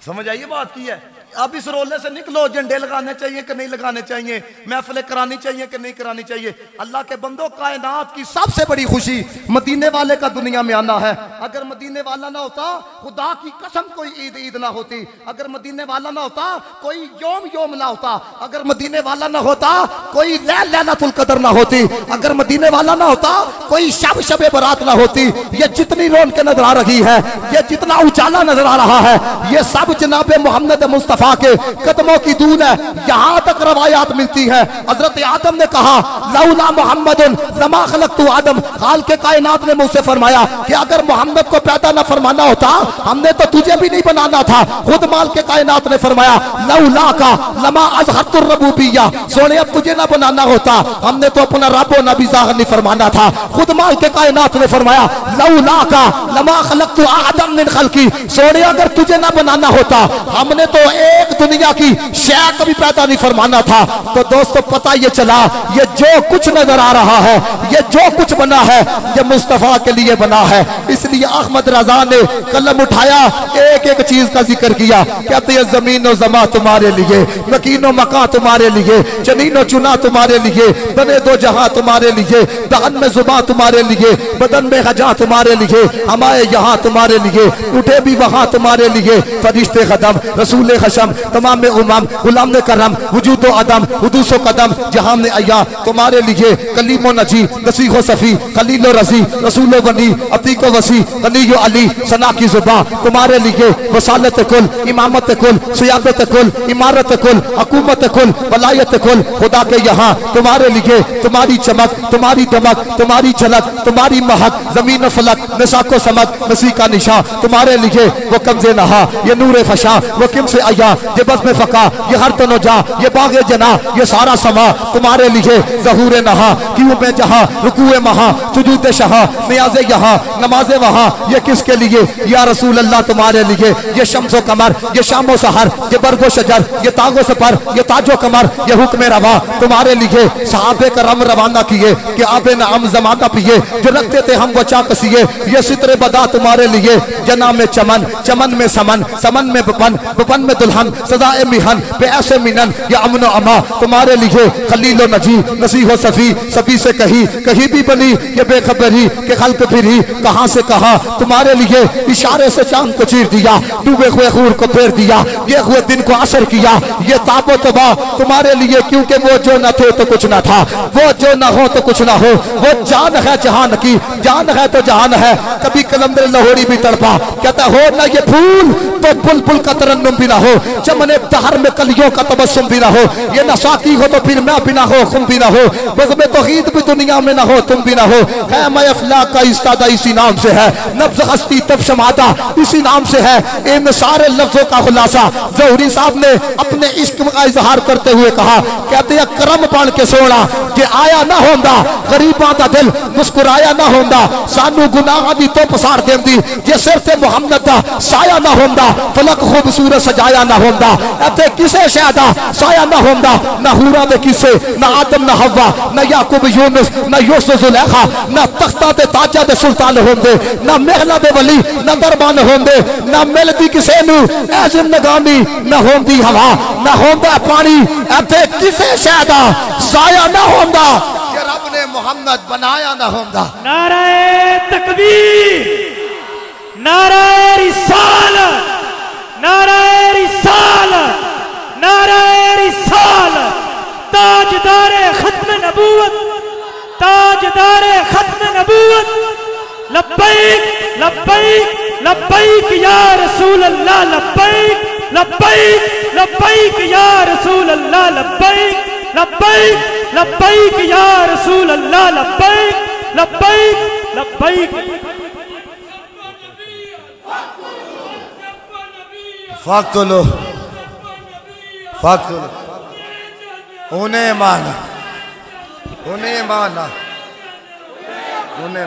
سمجھ آئیے بات کی ہے. اب اس رولے سے نکلو، جھنڈے لگانے چاہیے کہ نہیں لگانے چاہیے، محفلیں کرانی چاہیے کہ نہیں کرانی چاہیے. اللہ کے بندوں، کائنات کی سب سے بڑی خوشی مدینے والے کا دنیا میں آنا ہے. اگر مدینے والا نہ ہوتا، خدا کی قسم کوئی عید نہ ہوتی. اگر مدینے والا نہ ہوتا، کوئی یوم نہ ہوتا. اگر مدینے والا نہ ہوتا، کوئی لیلۃ القدر نہ ہوتی. اگر مدینے والا نہ ہوتا، کوئی شب برات نہ ہوتی. یہ جتنی رونقیں نظر آ رہی ہے، یہ جتنا اجالا نظر آ رہا ہے، یہ سب جناب محمد مصطفیٰ کے قدموں کی دون ہے. یہاں تک روایات ملتی ہے، حضرت آدم نے کہا لولا محمد لما خلقت آدم. خالق کائنات نے مجھ سے فرمایا کہ اگر محمد کو پیدا نہ فرمانا ہوتا، ہم نے تو تجھے بھی نہیں بنانا تھا. خود مالک کائنات نے فرمایا لولا کا لما اظہرت الربوبیہ. سونے اب تجھے نہ بنانا ہوتا، ہم نے تو اپنا رب و نبی ظاہر نہیں فرمانا تھا. خود مالک کائنات نے فرمایا لولا کا لما خلقت آدم من خلقی. سونے اگر تجھے نہ بنانا ہوتا، ہم نے تو ایک دنیا کی شے کبھی پیدا نہیں فرمانا تھا. تو دوستو پتہ یہ چلا، یہ جو کچھ نظر آ رہا ہے، یہ جو کچھ بنا ہے، یہ مصطفیٰ کے لیے بنا ہے. اس لیے احمد رضا نے قلم اٹھایا، ایک ایک چیز کا ذکر کیا. کہتے ہیں زمین و زماں تمہارے لیے، مکین و مکان تمہارے لیے، چنین و چنا تمہارے لیے، بنے دو جہاں تمہارے لیے، دہن میں زباں تمہارے لیے، بدن میں حجاں تمہارے لیے، ہمارے یہاں تمہارے لیے، اٹھے بھی وہاں تمہارے لیے. فرشتے قدم، رسول خشم، تمام امام، غلام کرم، وجود و عدم، حدوث و قدم، جہاں نے ایا تمہارے لیے. کلیم و نجی، نصیح و صفی، خلیل و رضی، رسول و غنی، عتیق و وسیع، غنی و علی، ثنا کی زباں تمہارے لیے. وصالت کل، امامت کل، سیادت کل، امارت کل، حکومت کل، ولایت کل. خدا کے یہاں تمہارے لیے. تمہاری چمک، تمہاری دمک، تمہاری جھلک، تمہاری مہک، زمین و فلک، نساک و سمک، مسیح کا نشاں تمہارے لیے. وہ کمز نہا، یہ نور فشاں، وہ کم سے آیا، یہ بزم فقا، یہ ہر تن و جا، یہ باغ جنا، یہ سارا سما تمہارے لیے. ظہور نہا، کیوں میں جہاں، رکوع مہاں، سجود شہاں، نیاز یہاں، نماز وہاں. یہ کس کے لیے؟ یا رسول اللہ تمہارے لیے. یہ شمس و قمر، یہ شام و سحر، یہ برگ و شجر، یہ تاگ و سپر، یہ تاج و کمر، یہ حکم روا تمہارے لیے. صحابہ کرام روانہ کیے کہ آب نعم زمانہ پیے، جو رکھتے تھے ہم وہ چا کسیے. یہ ستر بدا تمہارے لیے. جنا میں چمن، چمن میں سمن، سمن میں بپن، بپن میں دلہن، سزائے مہن پہ ایسے منن. یہ امن و اما تمہارے لیے. خلیل و نجی، نصیح و صفی، سبھی سے کہیں بھی بنی یہ بے خبری کہ خلق پھری کہاں سے کہاں تمہارے لیے. اشارے سے چاند کو چیر دیا، ڈوبے ہوئے خور کو پھیر دیا، یہ ہوئے دن کو عصر کیا. یہ تاب و تباہ تمہارے لیے، کیونکہ وہ جو نہ تھے تو کچھ نہ تھا، وہ جو نہ ہو تو کچھ نہ ہو. وہ جان ہے جہان کی، جان ہے تو جہان ہے. کبھی قلندر لاہوری بھی تڑپا، کہتا ہو نہ یہ پھول تو بلبل کا ترنم بھی نہ ہو، چمن دہر میں کلیوں کا تبسم بھی نہ ہو. یہ نہ ساقی ہو تو پھر میں بھی نہ ہو، خم بھی نہ ہو، بزم توحید بھی دنیا میں نہ ہو، تم بھی نہ ہو. خیمہ افلاک کا استادہ اسی نام سے ہے، نبض ہستی تب شمادہ اسی نام سے ہے. ان سارے لفظوں کا خلاصہ ظہوری صاحب نے اپنے عشق کا اظہار کرتے ہوئے کہا. کہتے ہیں کرم پڑھ کے سونا کہ آیا نہ ہوندا، غریباں دا دل مسکرایا نہ ہوندا، سانو گناہ دی تو پسار دیندی. یہ صرف محمد دا سایہ نہ ہوندا، فلک خوبصورت سجایا نہ ہوندا. ایتھے کسے شہدا سایہ نہ ہوندا، نہ حورا دے کسے، نہ آدم نہ حوا، نہ یعقوب یونس، نہ یوسف زلیخا، نہ تختہ دے تاجہ دے سلطان ہوندے، نہ محلہ دے ولی، نہ دربان ہوندے، نہ ملدی کسے نو اے زندگانی، نہ ہوندی ہوا، نہ ہوندا پانی. ایتھے کسے شہدا سایہ نہ ہوندا، کہ رب نے محمد بنایا نہ ہوندا. نعرہ تکبیر، نعرہ رسالت، نعرہ رسالت، نعرہ رسالت. تاجدار ختم نبوت، تاجدار ختم نبوت. لبیک لبیک لبیک یا رسول اللہ، لبیک لبیک لبیک یا رسول اللہ، لبیک لبیک لبیک یا رسول اللہ، لبیک لبیک لبیک. فاقتلو فاقتل انہیں مانا انہیں مانا انہیں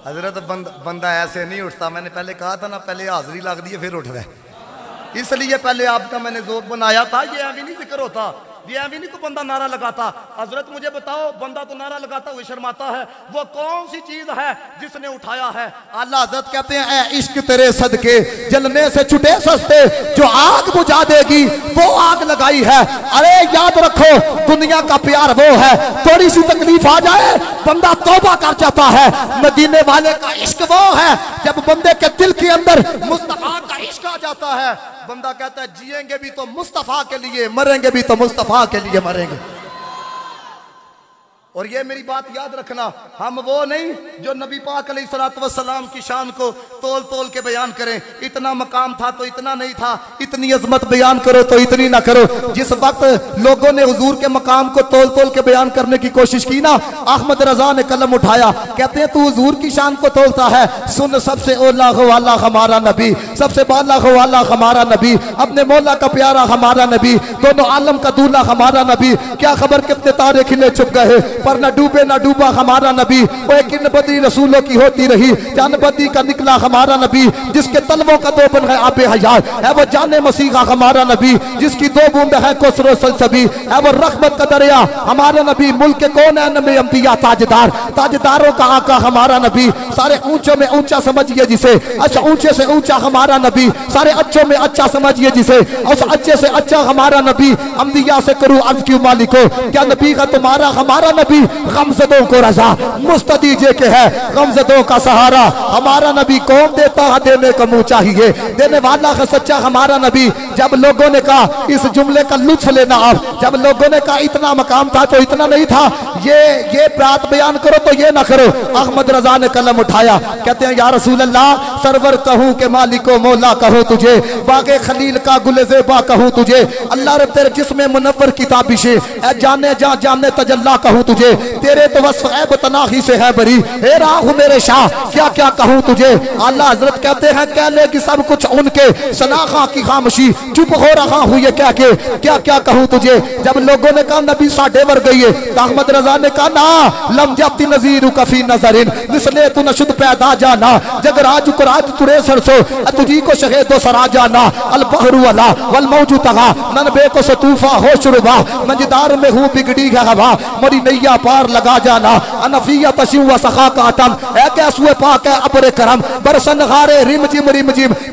حضرت بندہ ایسے نہیں اٹھتا. میں نے پہلے کہا تھا نا پہلے حاضری لگ دی ہے پھر اٹھ رہا ہے. اس لیے پہلے آپ کا میں نے ذوق بنایا تھا. یہ ابھی نہیں ذکر ہوتا, یہ ابھی نہیں کو بندہ نعرہ لگاتا. حضرت مجھے بتاؤ بندہ تو نعرہ لگاتا ہوئے شرماتا ہے, وہ کون سی چیز ہے جس نے اٹھایا ہے؟ اللہ حضرت کہتے ہیں اے عشق تیرے صدقے جلنے سے چھٹے سستے, جو آگ بجھا دے گی وہ آگ لگائی ہے. ارے یاد رکھو دنیا کا پیار وہ ہے, تھوڑی سی تکلیف آ جائے بندہ توبہ کر جاتا ہے. مدینے والے کا عشق وہ ہے جب بندے کے دل کے اندر مصطفیٰ کا عشق آ جاتا ہے, بندہ کہتا ہے جیئیں گے بھی تو مصطفیٰ کے لیے, مریں گے بھی تو مصطفیٰ کے لیے مریں گے. اور یہ میری بات یاد رکھنا, ہم وہ نہیں جو نبی پاک علیہ السلام کی شان کو تول تول کے بیان کریں. اتنا مقام تھا تو اتنا نہیں تھا, اتنی عظمت بیان کرو تو اتنی نہ کرو. جس وقت لوگوں نے حضور کے مقام کو تول تول کے بیان کرنے کی کوشش کی نا, احمد رضا نے قلم اٹھایا, کہتے ہیں تو حضور کی شان کو تولتا ہے, سن سب سے اولا والا ہمارا نبی, سب سے بالا والا ہمارا نبی, اپنے مولا کا پیارا ہمارا نبی, دونوں عالم کا دولہ ہمارا نبی. کیا خبر کتنے تارے کھلے چھپ گئے پر نہ ڈوبے نہ ڈوبا ہمارا نبی. وہ ایک بدری رسولوں کی ہوتی رہی, جان بدی کا نکلا ہمارا نبی, جس کے تلووں کا دو بن گئے آب حیات ہے وہ جان مسیحا ہمارا نبی, جس کی دو بوند ہے کوثر و سلسبی ہے وہ رحمت کا دریا ہمارا نبی. ملک کون ہے نبی انبیاء تاجدار, تاجداروں کا آقا ہمارا نبی. سارے اونچوں میں اونچا سمجھئے جسے, اچھا اونچے سے اونچا ہمارا نبی. سارے اچھوں میں اچھا سمجھئے جسے, اس اچھے سے اچھا ہمارا نبی. انبیاء سے کرو عرض کیوں مالکو, کیا نبی کا تمہارا ہمارا نبی غمزدوں کو رضا مستدیجے کے ہے, غمزدوں کا سہارا ہمارا نبی. کون دیتا ہے دینے کا منہ چاہیے, دینے والا کا سچا ہمارا نبی. جب لوگوں نے کہا اس جملے کا لطف لینا آپ, جب لوگوں نے کہا اتنا مقام تھا تو اتنا نہیں تھا, یہ بات بیان کرو تو یہ نہ کرو, احمد رضا نے قلم اٹھایا, کہتے ہیں یا رسول اللہ سرور کہوں کہ مالک و مولا کہوں تجھے, باغ خلیل کا گل زیبا کہوں تجھے, اللہ رب تیرے جسم منور کی تابشیں اے جانے جا جانے تجلا کہوں تجھے, تیرے تو وصف عیب تناہی سے ہے بری, اے راہ میرے شاہ کیا کیا کہوں تجھے. اللہ حضرت کہتے ہیں کہہ لے کہ سب کچھ ان کے, سناخا کی خاموشی چپ ہو رہا ہوں یہ کہہ کے کیا کیا کہوں تجھے. جب لوگوں نے کہا نبی ساڑھے ور گئی ہے, تو احمد رضا نے کہا نا لم جاتی نظیر کفی نظرین مثلے تو نشد پیدا جانا, جگ راج قرآن ترے سرسو تجھی کو شہید و سرا جانا, البحر والا والموجو تغا ننبے کو ستوفا ہو شربا, منجدار میں ہوں بگڑی ہے ہوا مری نیا پار لگا جانا, انفیہ تشیو و سخا کا اتم اے کیسوے پاک ہے ابر کرم برسن غارے رم جم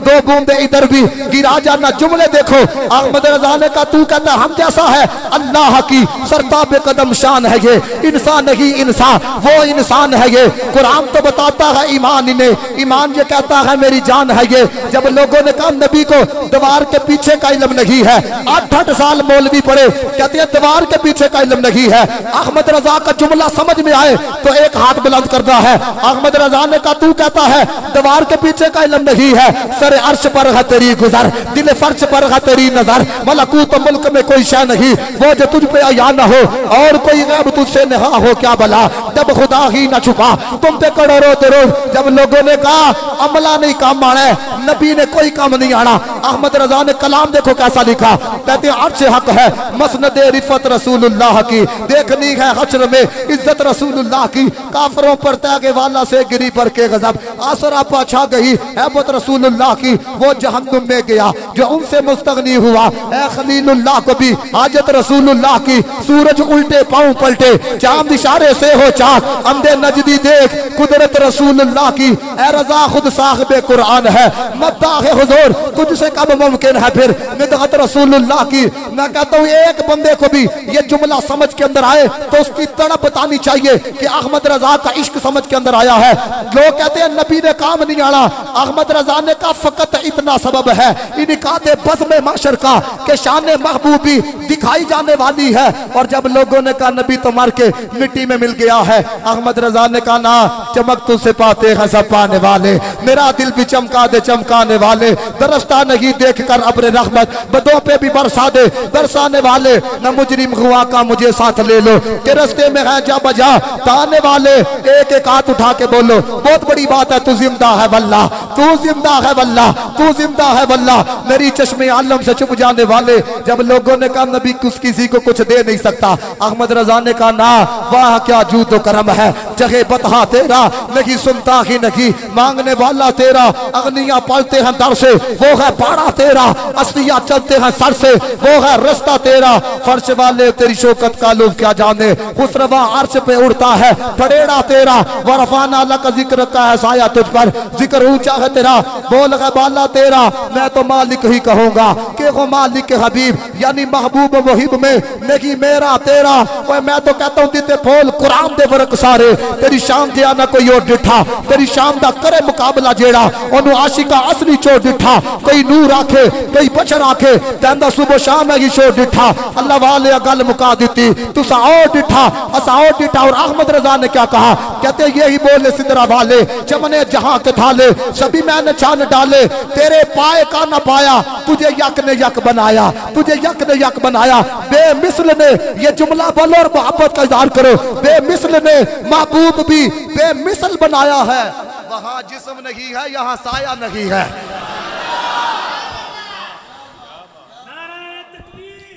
دو بوندے ادھر بھی گرا جانا. جملے دیکھو احمد رضا نے کہا تو کہتا ہم جیسا ہے, اللہ کی سرتاب قدم شان ہے یہ, انسان نہیں انسان وہ انسان ہے یہ. قرآن تو بتاتا ہے ایمان انہیں, ایمان یہ کہتا ہے میری جان ہے یہ. جب لوگوں نے کہا نبی کو دیوار کے پیچھے کا علم نہیں ہے, 8 سال مولوی پڑھے کہتے ہیں دیوار کے پیچھے کا علم نہیں ہے. احمد رضا کا جملہ سمجھ میں آئے تو ایک ہاتھ بلند کرتا ہے. احمد رضا نے کہا تو کہتا ہے دیوار کے پیچھے کا علم نہیں ہے, سر عرش پر ہے تیری گزر, دل فرش پر ہے تیری نظر, ملکوت ملک میں کوئی شے نہیں وہ جو تجھ پہ عیاں نہ ہو, اور کوئی غیب تجھ سے نہا ہو کیا بلا, جب خدا ہی نہ چھپا تم پہ کروڑوں درود. جب لوگوں نے کہا عملہ نہیں کام آنا ہے, نبی نے کوئی کام نہیں آنا, احمد رضا نے کلام دیکھو کیسا لکھا, کہتے ہیں عرش حق ہے مسند رفت رسول اللہ کی, دیکھنی ہے حشر میں عزت رسول اللہ کی, کافروں پر تاگے والا سے گری پر کے غضب, آسرا پاچھا گئی حیبت رسول اللہ کی, وہ جہنم میں گیا جو ان سے مستغنی ہوا, اے خلیل اللہ کو بھی حاجت رسول اللہ کی, سورج الٹے پاؤں پلٹے چاند اشارے سے ہو چاک, اندھے نجدی دیکھ قدرت رسول اللہ کی, اے رضا خود صاحب قرآن ہے, مداح حضور تجھ سے کب ممکن ہے پھر مدحت رسول اللہ کی. میں کہتا ہوں ایک بندے کو بھی یہ جملہ سمجھ کے اندر آئے تو اس کی تڑپ بتانی چاہیے کہ احمد رضا کا عشق سمجھ کے اندر آیا ہے. لوگ کہتے ہیں نبی نے کام نہیں آنا, احمد رضا نے کہا فقط اتنا سبب ہے انعقاد بزم معاشر کا کہ شان محبوبی دکھائی جانے والی ہے. اور جب لوگوں نے کہا نبی تو مر کے مٹی میں مل گیا ہے, احمد رضا نے کہا نا چمک تجھ سے پاتے ہیں سب پانے والے, میرا دل بھی چمکا دے چمکانے والے, درستہ نہیں دیکھ کر ابر رحمت بدوں پہ بھی برسا دے برسانے والے, نہ مجرم ہوا کا مجھے ساتھ لے لو کہ رس رستے میں ہیں جا بجا تانے والے ایک ایک ہاتھ اٹھا کے بولو بہت بڑی بات ہے تو زندہ ہے واللہ تو زندہ ہے واللہ تو زندہ ہے واللہ میری چشمے عالم سے چھپ جانے والے جب لوگوں نے کہا نبی کسی کو کچھ دے نہیں سکتا احمد رضا نے کہا نا واہ کیا جود و کرم ہے جگہ بتہا تیرا نہیں سنتا ہی نہیں مانگنے والا تیرا اغنیاں پالتے ہیں در سے وہ ہے پاڑا تیرا اصلیاں چلتے ہیں سر سے وہ ہے رستہ تیرا فرش والے تیری شوکت کا لوگ کیا جانے خسروا عرش پہ اڑتا ہے پڑیڑا تیرا ورفانا لک ذکر کا ہے سایہ تجھ پر ذکر اونچا ہے تیرا بول ہے بالا تیرا میں تو مالک ہی کہوں گا کہ وہ مالک حبیب یعنی محبوب وحیب میں نہیں میرا تیرا میں تو کہتا ہوں دیتے پھول قرآن دے ورق سارے تیری شام دیا نہ کوئی اور ڈٹھا تیری شام دا کرے مقابلہ جیڑا انہوں عاشقہ اصلی چو ڈٹھا کوئی نور آکھے کوئی بچر آکھے تیندہ صبح شام ہے یہ شو ڈٹھا اللہ والے گل مکا دیتی تو سا اور ڈٹھا اسا اور ڈٹھا اور احمد رضا نے کیا کہا کہتے یہی بولے سدرہ والے چمنے جہاں کے تھالے سبھی میں نے چھان ڈالے تیرے پائے کا نہ پایا تجھے یک نے یک بنایا تجھے یک نے یک بنایا بے مثل نے یہ جملہ بولو اور محبت کا اظہار کرو بے مثل نے محبوب بھی بے مثل بنایا ہے وہاں جسم نہیں ہے یہاں سایہ نہیں ہے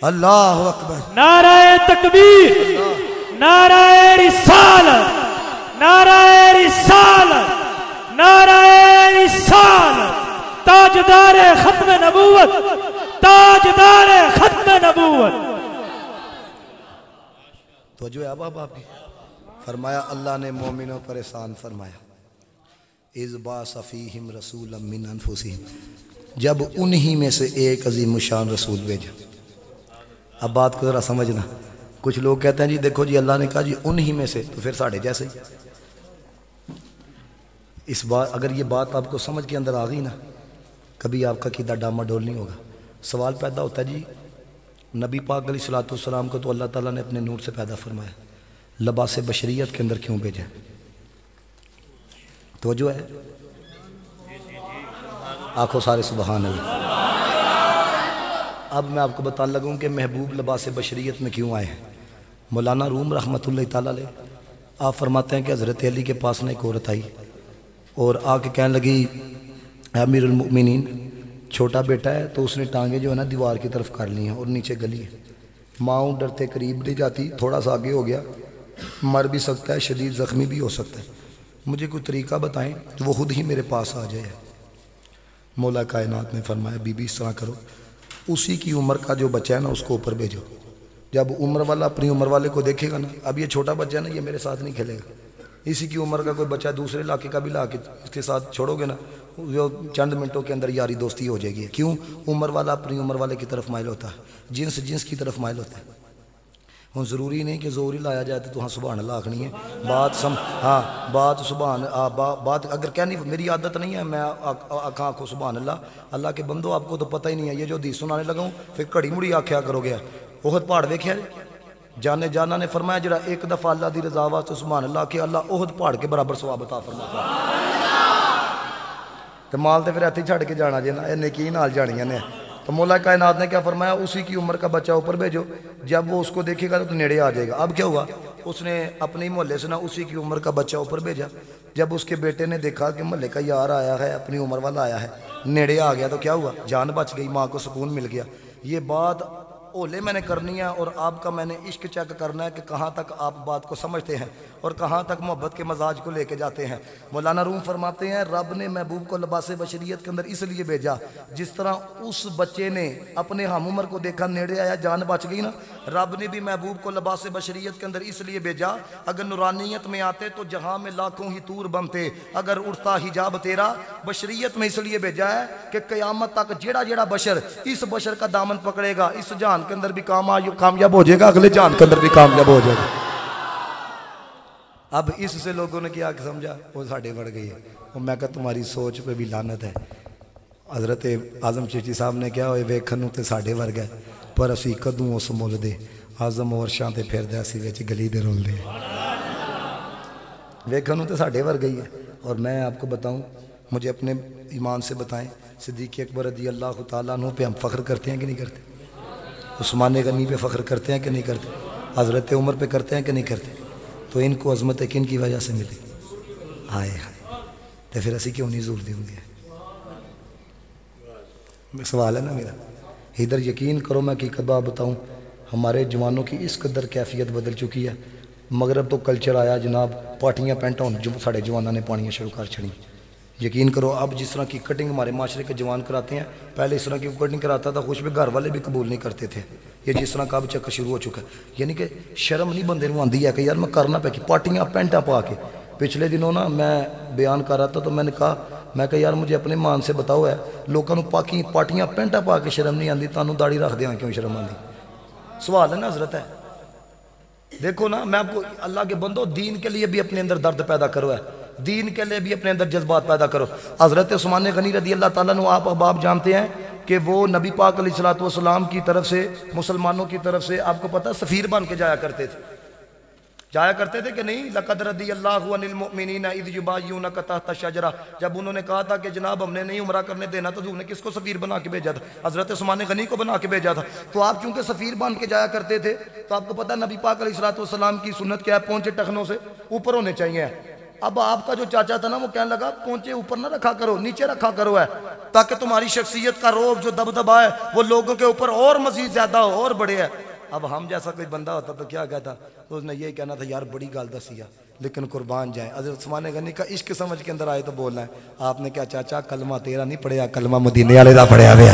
اللہ اکبر نعرہ تکبیر نعرہ رسالت نعرہ رسالت نعرہ رسالت تاجدار ختم نبوت تاجدار ختم نبوت تو جو ہے اب آپ فرمایا اللہ نے مومنوں پر احسان فرمایا اذ بعث فیہم رسولا من انفسہم جب انہی میں سے ایک عظیم الشان رسول بھیجا اب بات کو ذرا سمجھنا کچھ لوگ کہتے ہیں جی دیکھو جی اللہ نے کہا جی انہی میں سے تو پھر ساڑھے جیسے اس بات اگر یہ بات آپ کو سمجھ کے اندر آ گئی نا کبھی آپ کا عقیدہ ڈاما ڈول نہیں ہوگا سوال پیدا ہوتا ہے جی نبی پاک علیہ السلام کو تو اللہ تعالیٰ نے اپنے نور سے پیدا فرمایا لباس بشریت کے اندر کیوں بھیجا توجہ ہے آنکھوں سارے سبحان اللہ اب میں آپ کو بتانے لگوں کہ محبوب لباس بشریت میں کیوں آئے ہیں مولانا روم رحمۃ اللہ تعالیٰ علیہ آپ فرماتے ہیں کہ حضرت علی کے پاس نہ ایک عورت آئی اور آ کے کہنے لگی امیر المؤمنین چھوٹا بیٹا ہے تو اس نے ٹانگیں جو ہے نا دیوار کی طرف کر لی ہیں اور نیچے گلی ہے ماؤں ڈرتے قریب نہیں جاتی تھوڑا سا آگے ہو گیا مر بھی سکتا ہے شدید زخمی بھی ہو سکتا ہے مجھے کوئی طریقہ بتائیں تو وہ خود ہی میرے پاس آ جائے مولا کائنات نے فرمایا بی بی اس طرح کرو اسی کی عمر کا جو بچہ ہے نا اس کو اوپر بھیجو جب عمر والا اپنی عمر والے کو دیکھے گا نا اب یہ چھوٹا بچہ ہے نا یہ میرے ساتھ نہیں کھیلے گا اسی کی عمر کا کوئی بچہ دوسرے علاقے کا بھی لا کے اس کے ساتھ چھوڑو گے نا جو چند منٹوں کے اندر یاری دوستی ہو جائے گی کیوں عمر والا اپنی عمر والے کی طرف مائل ہوتا ہے جنس کی طرف مائل ہوتا ہے ہوں ضروری نہیں کہ زور ہی لایا جائے تو ہاں سبحان اللہ آخنی ہے بات سبحان بات اگر کہنی میری عادت نہیں ہے میں آنکھوں سبحان اللہ کے بندو آپ کو تو پتہ ہی نہیں ہے یہ جو حدیث سنانے لگا ہوں پھر کڑی مڑی آکھیا کرو گیا احد پہاڑ ویکھیا جانے جانا نے فرمایا جڑا ایک دفعہ اللہ دی رضا واسطے سبحان اللہ کہ اللہ احد پہاڑ کے برابر ثواب عطا فرماتا تے مال تے پھر ایتھے چھڑ کے جانا جے نا اے نیکی نال جانیاں نے تو مولا کائنات نے کیا فرمایا اسی کی عمر کا بچہ اوپر بھیجو جب وہ اس کو دیکھے گا تو نیڑے آ جائے گا اب کیا ہوا اس نے اپنی محلے سے نا اسی کی عمر کا بچہ اوپر بھیجا جب اس کے بیٹے نے دیکھا کہ محلے کا یار آیا ہے اپنی عمر والا آیا ہے نیڑے آ گیا تو کیا ہوا جان بچ گئی ماں کو سکون مل گیا یہ بات اولے میں نے کرنی ہے اور آپ کا میں نے عشق چیک کرنا ہے کہ کہاں تک آپ بات کو سمجھتے ہیں اور کہاں تک محبت کے مزاج کو لے کے جاتے ہیں مولانا روم فرماتے ہیں رب نے محبوب کو لباس بشریت کے اندر اس لیے بھیجا جس طرح اس بچے نے اپنے ہم عمر کو دیکھا نیڑے آیا جان بچ گئی نا رب نے بھی محبوب کو لباس بشریت کے اندر اس لیے بھیجا اگر نورانیت میں آتے تو جہاں میں لاکھوں ہی طور بنتے اگر اڑتا حجاب تیرا بشریت میں اس لیے بھیجا ہے کہ قیامت تک جیڑا بشر اس بشر کا دامن پکڑے گا اس جان کے اندر بھی کامیاب ہو جائے گا اگلے جان کے اندر بھی کامیاب ہو جائے گا اب اس سے لوگوں نے کیا سمجھا وہ ساڑھے بڑھ گئی ہے اور میں کہا تمہاری سوچ پہ بھی لعنت ہے حضرت اعظم چشتی صاحب نے کیا ہوئے ویکھنوں تے ساڑھے بڑھ گئے پر اسی کدوں اس مول دے اعظم اور شاں تے پھر دے اسی ویچ گلی دے رول دے ویکھنوں تے ساڑھے بڑھ گئی ہے اور میں آپ کو بتاؤں مجھے اپنے ایمان سے بتائیں صدیق اکبر رضی اللہ تعالیٰ عنہ پہ ہم فخر کرتے ہیں کہ نہیں کرتے عثمان غنی پہ فخر کرتے ہیں کہ نہیں کرتے حضرت عمر پہ کرتے ہیں کہ نہیں کرتے؟ تو ان کو عظمت کن کی وجہ سے ملی؟ ہائے ہائے، تو پھر اسی کیوں نہیں زور دیں گے؟ سوال ہے نا میرا۔ ادھر یقین کرو میں حقیقت بات بتاؤں، ہمارے جوانوں کی اس قدر کیفیت بدل چکی ہے۔ مغرب تو کلچر آیا جناب، پارٹیاں پینٹاں جو ساڑھے جوانوں نے پانیاں شروع کر چھڑی۔ یقین کرو اب جس طرح کی کٹنگ ہمارے معاشرے کے جوان کراتے ہیں، پہلے اس طرح کی کٹنگ کراتا تھا خوش بھی گھر والے بھی قبول نہیں کرتے تھے۔ یہ جس طرح کا اب چکر شروع ہو چکا ہے، یعنی کہ شرم نہیں بندے نوں آندی ہے کہ یار میں کرنا پہ کہ پارٹیاں پینٹاں پا کے۔ پچھلے دنوں نا میں بیان کر رہا تھا تو میں نے کہا، میں کہ یار مجھے اپنے مان سے بتاؤ ہے، لوگوں کو پارٹیاں پینٹاں پا کے شرم نہیں آندی، تانوں داڑھی رکھ دیاں کیوں شرم آندی؟ سوال ہے نا حضرت ہے۔ دیکھو نا، میں آپ کو اللہ کے بندو دین کے لیے بھی اپنے اندر درد پیدا کرو ہے، دین کے لیے بھی اپنے اندر جذبات پیدا کرو۔ حضرت عثمان غنی رضی اللہ تعالیٰ عنہ، آپ احباب جانتے ہیں کہ وہ نبی پاک علیہ الصلوۃ والسلام کی طرف سے، مسلمانوں کی طرف سے، آپ کو پتہ سفیر بن کے جایا کرتے تھے کہ نہیں؟ لقد رضی اللہ عن المؤمنین اذ یبایعونک تحت الشجرہ، جب انہوں نے کہا تھا کہ جناب ہم نے نہیں عمرہ کرنے دینا، تو حضور نے کس کو سفیر بنا کے بھیجا تھا؟ حضرت عثمان غنی کو بنا کے بھیجا تھا۔ تو آپ چونکہ سفیر بن کے جایا کرتے تھے، تو آپ کو پتہ نبی پاک علیہ الصلوۃ والسلام کی سنت کیا ہے؟ پونچے ٹخنوں سے اوپر ہونے چاہیے۔ اب آپ کا جو چاچا تھا نا، وہ کہنے لگا پونچے اوپر نہ رکھا کرو، نیچے رکھا کرو ہے، تاکہ تمہاری شخصیت کا روب جو دبدبا ہے وہ لوگوں کے اوپر اور مزید زیادہ ہو اور بڑھے ہے۔ اب ہم جیسا کوئی بندہ ہوتا تو کیا کہتا؟ تو اس نے یہ کہنا تھا یار بڑی گال دسیا، لیکن قربان جائیں حضرت عثمان غنی کا عشق سمجھ کے اندر آئے تو بولنا ہے۔ آپ نے کیا چاچا کلمہ تیرا نہیں پڑھیا، کلمہ مدینے والے دا پڑھیا ہوا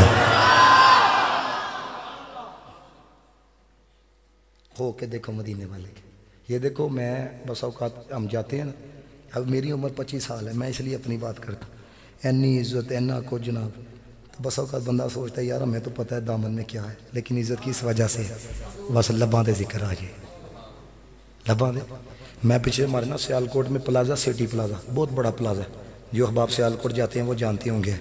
ہو کے دیکھو مدینے والے کے۔ یہ دیکھو میں بس اوقات ہم جاتے ہیں نا، اب میری عمر 25 سال ہے، میں اس لیے اپنی بات کرتا ہوں، اینی عزت اینا کو جناب، تو بس اوقات بندہ سوچتا ہے یار ہمیں تو پتہ ہے دامن میں کیا ہے، لیکن عزت کی اس وجہ سے بس لباں دے ذکر آ جائے، لباں دے۔ میں پیچھے ہمارے نا سیالکوٹ میں پلازا، سٹی پلازا بہت بڑا پلازا ہے، جو احباب سیالکوٹ جاتے ہیں وہ جانتے ہوں گے۔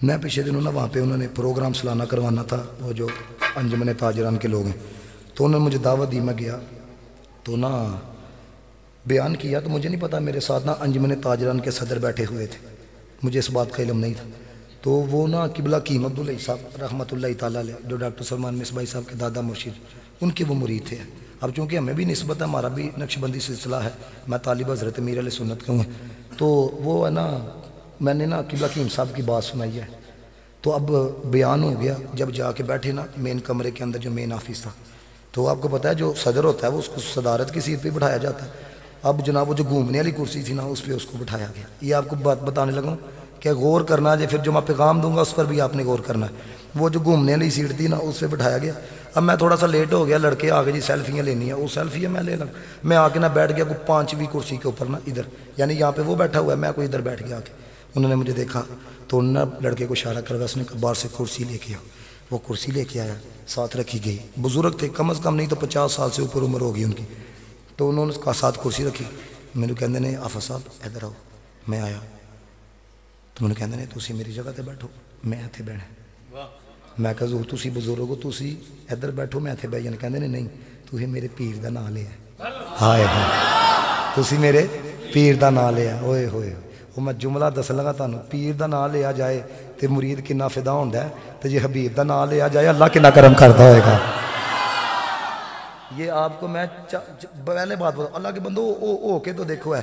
میں پیچھے دنوں نا وہاں پہ انہوں نے پروگرام سالانہ کروانا تھا، وہ جو انجمن تاجران کے لوگ ہیں، تو انہوں نے مجھے دعوت دی، میں گیا تو نا بیان کیا، تو مجھے نہیں پتا میرے ساتھ نا انجمن تاجران کے صدر بیٹھے ہوئے تھے، مجھے اس بات کا علم نہیں تھا۔ تو وہ نا قبلہ قیم عبداللہ صاحب رحمۃ اللہ تعالیٰ علیہ، جو ڈاکٹر سلمان مصباحی صاحب کے دادا مرشد، ان کے وہ مرید تھے۔ اب چونکہ ہمیں بھی نسبت ہے، ہمارا بھی نقش بندی سلسلہ ہے، میں طالب حضرت میر علیہ سنت کا ہوں، تو وہ ہے نا میں نے نا قبلہ قیم صاحب کی بات سنائی ہے۔ تو اب بیان ہو گیا، جب جا کے بیٹھے نا مین کمرے کے اندر جو مین آفس تھا، تو آپ کو پتہ ہے جو صدر ہوتا ہے وہ اس کو صدارت کی سیٹ پہ بٹھایا جاتا ہے۔ اب جناب وہ جو گھومنے والی کرسی تھی نا، اس پہ اس کو بٹھایا گیا۔ یہ آپ کو بات بتانے لگا کہ غور کرنا ہے، پھر جو میں پیغام دوں گا اس پر بھی آپ نے غور کرنا ہے۔ وہ جو گھومنے والی سیٹ تھی نا، اس پہ بٹھایا گیا۔ اب میں تھوڑا سا لیٹ ہو گیا، لڑکے آ گئے جی سیلفیاں لینی ہیں، وہ سیلفیاں میں لے لگا، میں آ کے نا بیٹھ گیا کوئی 5ویں کرسی کے اوپر نا ادھر، یعنی یہاں پہ وہ بیٹھا ہوا ہے، میں کوئی ادھر بیٹھ گیا آ کے۔ انہوں نے مجھے دیکھا تو انہوں نے لڑکے کو اشارہ کر دیا، اس نے کہا باہر سے کرسی لے کے آ۔ وہ کرسی لے کے آیا، ساتھ رکھی گئی، بزرگ تھے، کم از کم نہیں تو 50 سال سے اوپر عمر ہوگی ان کی، تو انہوں نے کہا ساتھ کرسی رکھی۔ میرے کہندے نے آفا صاحب ادھر آؤ، میں آیا تو انہوں نے کہندے نے تسی میری جگہ تے بیٹھو، میں اتنے بہنا۔ میں کہا حضور تسی بزرگ ہو، تسی ادھر بیٹھو میں اتنے بہ جانا۔ کہندے نے نہیں، تسی میرے پیر دا نام لیا، ہائے ہائے تسی میرے پیر دا نام لیا، ہوئے ہوئے۔ وہ میں جملہ دس لگا تانوں، پیر دا نام لیا جائے تے مرید کنا فدا ہوندا ہے، تے جے حبیب دا نام لیا جائے اللہ کنا کرم کرتا ہوئے گا۔ یہ آپ کو میں پہلے بات بتا، اللہ کے بندو ہو کے تو دیکھو ہے،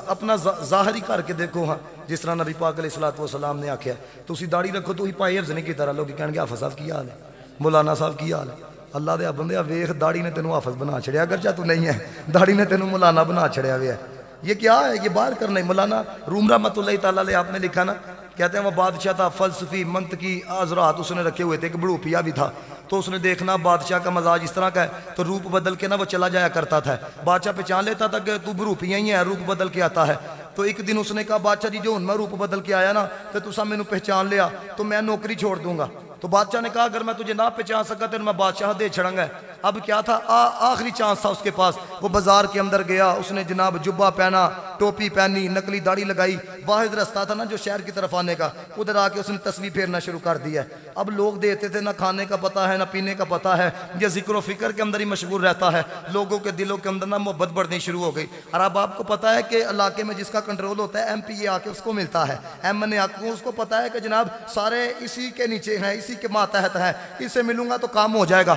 اپنا ظاہری کر کے دیکھو ہاں، جس طرح نبی پاک علیہ الصلوۃ والسلام نے آکھیا تسی داڑھی رکھو، تو ہی پائی حفظ نہیں کیتا، لوگ کہن گے حافظ صاحب کی حال ہے، مولانا صاحب کی حال ہے۔ اللہ دے بندے ویکھ داڑھی نے تینوں حافظ بنا چھڑیا، اگرچہ تو نہیں ہے، داڑھی نے تینوں مولانا بنا چھڑیا ہوا ہے۔ یہ کیا ہے؟ یہ باہر کرنا ہے۔ مولانا روم رحمۃ اللہ تعالیٰ علیہ آپ نے لکھا نا، کہتے ہیں وہ بادشاہ تھا، فلسفی منطقی حضرات اس نے رکھے ہوئے تھے، ایک بڑوپیا بھی تھا، تو اس نے دیکھنا بادشاہ کا مزاج اس طرح کا ہے، تو روپ بدل کے نا وہ چلا جایا کرتا تھا۔ بادشاہ پہچان لیتا تھا کہ تو بڑوپیا ہی ہے، روپ بدل کے آتا ہے۔ تو ایک دن اس نے کہا بادشاہ جی جو میں روپ بدل کے آیا نا، تو تسا میں پہچان لیا تو میں نوکری چھوڑ دوں گا۔ تو بادشاہ نے کہا اگر میں تجھے نہ پہچان سکا تو میں بادشاہ دے چھڑوں گا۔ اب کیا تھا، آخری چانس تھا اس کے پاس۔ وہ بازار کے اندر گیا، اس نے جناب جبہ پہنا، ٹوپی پہنی، نقلی داڑھی لگائی، واحد رستہ تھا نا جو شہر کی طرف آنے کا، ادھر آ کے اس نے تسبیح پھیرنا شروع کر دیا۔ اب لوگ دیتے تھے نہ کھانے کا پتہ ہے نہ پینے کا پتہ ہے، یہ ذکر و فکر کے اندر ہی مشغول رہتا ہے، لوگوں کے دلوں کے اندر نہ محبت بڑھنی شروع ہو گئی۔ اور اب آپ کو پتہ ہے کہ علاقے میں جس کا کنٹرول ہوتا ہے ایم پی اے آ کے اس کو ملتا ہے، ایم این اے آ کے اس کو پتہ ہے کہ جناب سارے اسی کے نیچے ہیں، اسی کے ماتحت ہیں، اس سے ملوں گا تو کام ہو جائے گا۔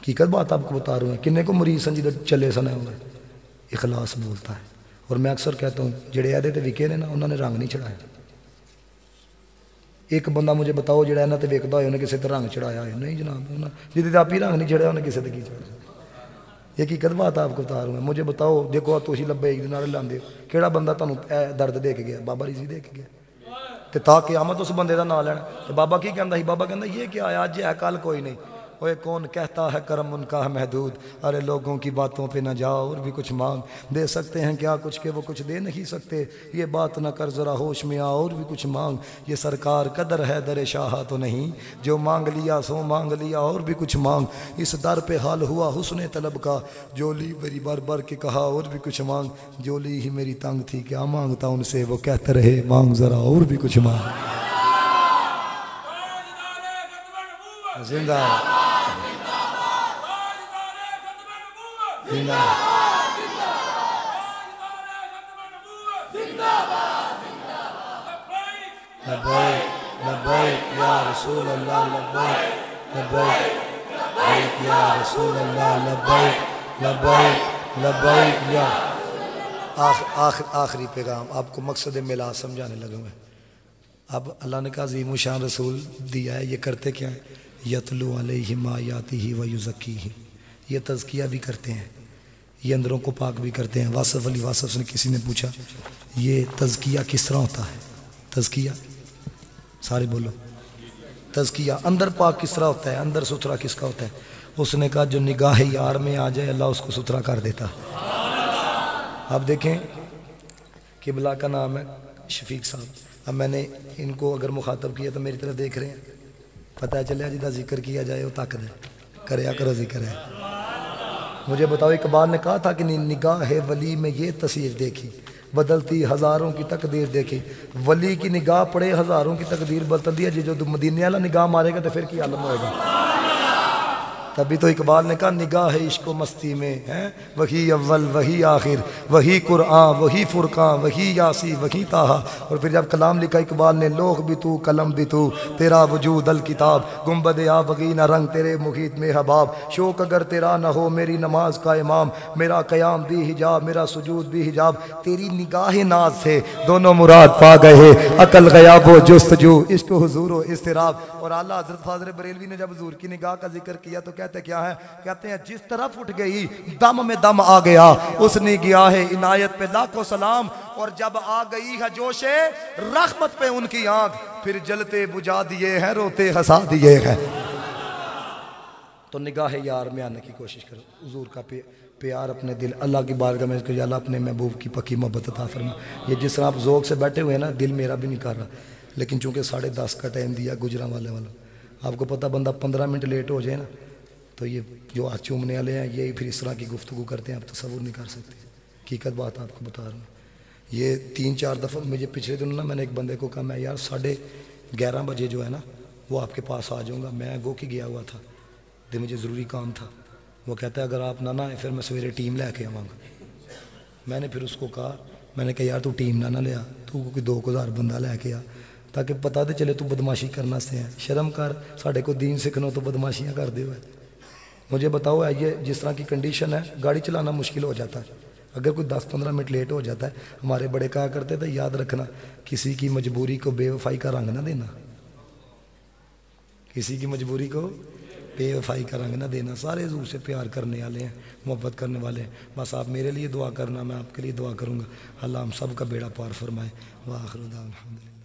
حقیقت بات آپ کو بتا رہا ہوں، کنے کو مریض سن جدھر چلے سنے ہوئے اخلاص بولتا ہے. اور میں اکثر کہتا ہوں جڑے عہدے تے وکے نے نا انہوں نے رنگ نہیں چڑھایا. ایک بندہ مجھے بتاؤ جڑا یہاں تے ویکدا ہوئے انہیں کسی تے رنگ چڑھایا ہے؟ نہیں جناب، جدھر آپ ہی رنگ نہیں چڑھایا انہیں کسی تے کی چڑھایا. یہ حقیقت بات آپ کو بتا رہا ہوں. مجھے بتاؤ دیکھو تھی لبیک دے نعرے لاندے ہو، کیڑا بندہ تمہیں درد دے کے گیا؟ بابا رضوی دے کے گیا. تے تا قیامت اس بندے دا نام لینا. تے بابا کی کہندا سی؟ بابا کہندا یہ کیا ہے آج ہے کل کوئی نہیں. اوے کون کہتا ہے کرم ان کا ہے محدود، ارے لوگوں کی باتوں پہ نہ جاؤ اور بھی کچھ مانگ. دے سکتے ہیں کیا کچھ کہ وہ کچھ دے نہیں سکتے، یہ بات نہ کر ذرا ہوش میں آ اور بھی کچھ مانگ. یہ سرکار قدر ہے در شاہ تو نہیں، جو مانگ لیا سو مانگ لیا اور بھی کچھ مانگ. اس در پہ حال ہوا حسن طلب کا، جو لی میری بر بر کے کہا اور بھی کچھ مانگ. جو لی ہی میری تنگ تھی کیا مانگتا ان سے، وہ کہتے رہے مانگ ذرا اور بھی کچھ مانگ. زندہ زندہ لبیک لبیک یا رسول اللہ، لبیک لبیک لبیک یا رسول اللہ، لبیک لبیک لبیک یا. آخری پیغام آپ کو مقصد میلاد سمجھانے لگا میں. اب اللہ نے کہا عظیم الشان رسول دیا ہے، یہ کرتے کیا ہیں؟ یتلو علیہم آیاتہ و یزکیہم، یہ تزکیہ بھی کرتے ہیں، یہ اندروں کو پاک بھی کرتے ہیں. واصف علی واصف سے کسی نے پوچھا یہ تزکیہ کس طرح ہوتا ہے؟ تزکیہ سارے بولو، تزکیہ اندر پاک کس طرح ہوتا ہے، اندر ستھرا کس کا ہوتا ہے؟ اس نے کہا جو نگاہ یار میں آ جائے اللہ اس کو ستھرا کر دیتا. آپ دیکھیں قبلہ کا نام ہے شفیق صاحب. اب میں نے ان کو اگر مخاطب کیا تو میری طرف دیکھ رہے ہیں، پتہ چلے جدہ ذکر کیا جائے وہ طاقت ہے، کریا کرو ذکر ہے. مجھے بتاؤ اقبال نے کہا تھا کہ نگاہ ولی میں یہ تصویر دیکھی، بدلتی ہزاروں کی تقدیر دیکھی. ولی کی نگاہ پڑے ہزاروں کی تقدیر بدلتی ہے. جو مدینے والا نگاہ مارے گا تو پھر کی عالم ہوئے گا. تبھی تو اقبال نے کہا نگاہ عشق و مستی میں ہے وہی اول وہی آخر، وہی قرآن وہی فرقان وہی یاسی وہی طٰہٰ. اور پھر جب کلام لکھا اقبال نے لوح بھی تو قلم بھی تو، تیرا وجود الکتاب، گنبد آبگی نہ رنگ تیرے محیط میں حباب. شوق اگر تیرا نہ ہو میری نماز کا امام، میرا قیام بھی حجاب میرا سجود بھی حجاب. تیری نگاہ ناز سے دونوں مراد پا گئے، عقل غیاب و جستجو، عشق و حضور و اضطراب. اور اعلیٰ حضرت فاضل بریلوی نے جب حضور کی نگاہ کا ذکر کیا تو کہتے کیا ہے؟ کہتے ہیں جس طرف اٹھ گئی دم میں دم آ گیا، اس نے گیا ہے عنایت پہ لاکھوں سلام. اور جب آ گئی ہے جوش رحمت پہ ان کی آنکھ، پھر جلتے بجھا دیے ہیں روتے ہنسا دیے ہیں. تو نگاہ یار میں آنے کی کوشش کرو، حضور کا پیار اپنے دل اللہ کی بارگاہ میں کہ یا اللہ اپنے محبوب کی پکی محبت عطا فرما. یہ جس طرح آپ ذوق سے بیٹھے ہوئے ہیں نا، دل میرا بھی نہیں کر رہا، لیکن چونکہ 10:30 کا ٹائم دیا گجرا والے والا، آپ کو پتہ بندہ 15 منٹ لیٹ ہو جائے نا تو یہ جو ہاتھ چومنے والے ہیں یہ پھر اس طرح کی گفتگو کرتے ہیں، آپ تصور نہیں کر سکتے. حقیقت بات آپ کو بتا رہا ہوں. یہ 3-4 دفعہ مجھے پچھلے دنوں نا میں نے ایک بندے کو کہا میں یار 11:30 بجے جو ہے نا وہ آپ کے پاس آ جاؤں گا. میں وہ کی گیا ہوا تھا تو مجھے ضروری کام تھا. وہ کہتا ہے اگر آپ نہ آئے پھر میں سویرے ٹیم لے کے آواں گا. میں نے پھر اس کو کہا، میں نے کہا یار تو ٹیم نہ لیا، تو کوئی 2000 بندہ لے کے آ تاکہ پتہ تو چلے تو بدماشی کرنا سے ہیں. شرم کر، ساڑھے کو دین سکھنو تو بدماشیاں کر دے ہوئے. مجھے بتاؤ یہ جس طرح کی کنڈیشن ہے گاڑی چلانا مشکل ہو جاتا ہے اگر کوئی 10-15 منٹ لیٹ ہو جاتا ہے. ہمارے بڑے کہا کرتے تھے یاد رکھنا کسی کی مجبوری کو بے وفائی کا رنگ نہ دینا، کسی کی مجبوری کو بے وفائی کا رنگ نہ دینا. سارے حضور سے پیار کرنے والے ہیں، محبت کرنے والے ہیں. بس آپ میرے لیے دعا کرنا، میں آپ کے لیے دعا کروں گا. اللہ ہم سب کا بیڑا پار فرمائے. وآخر دعوانا الحمدللہ.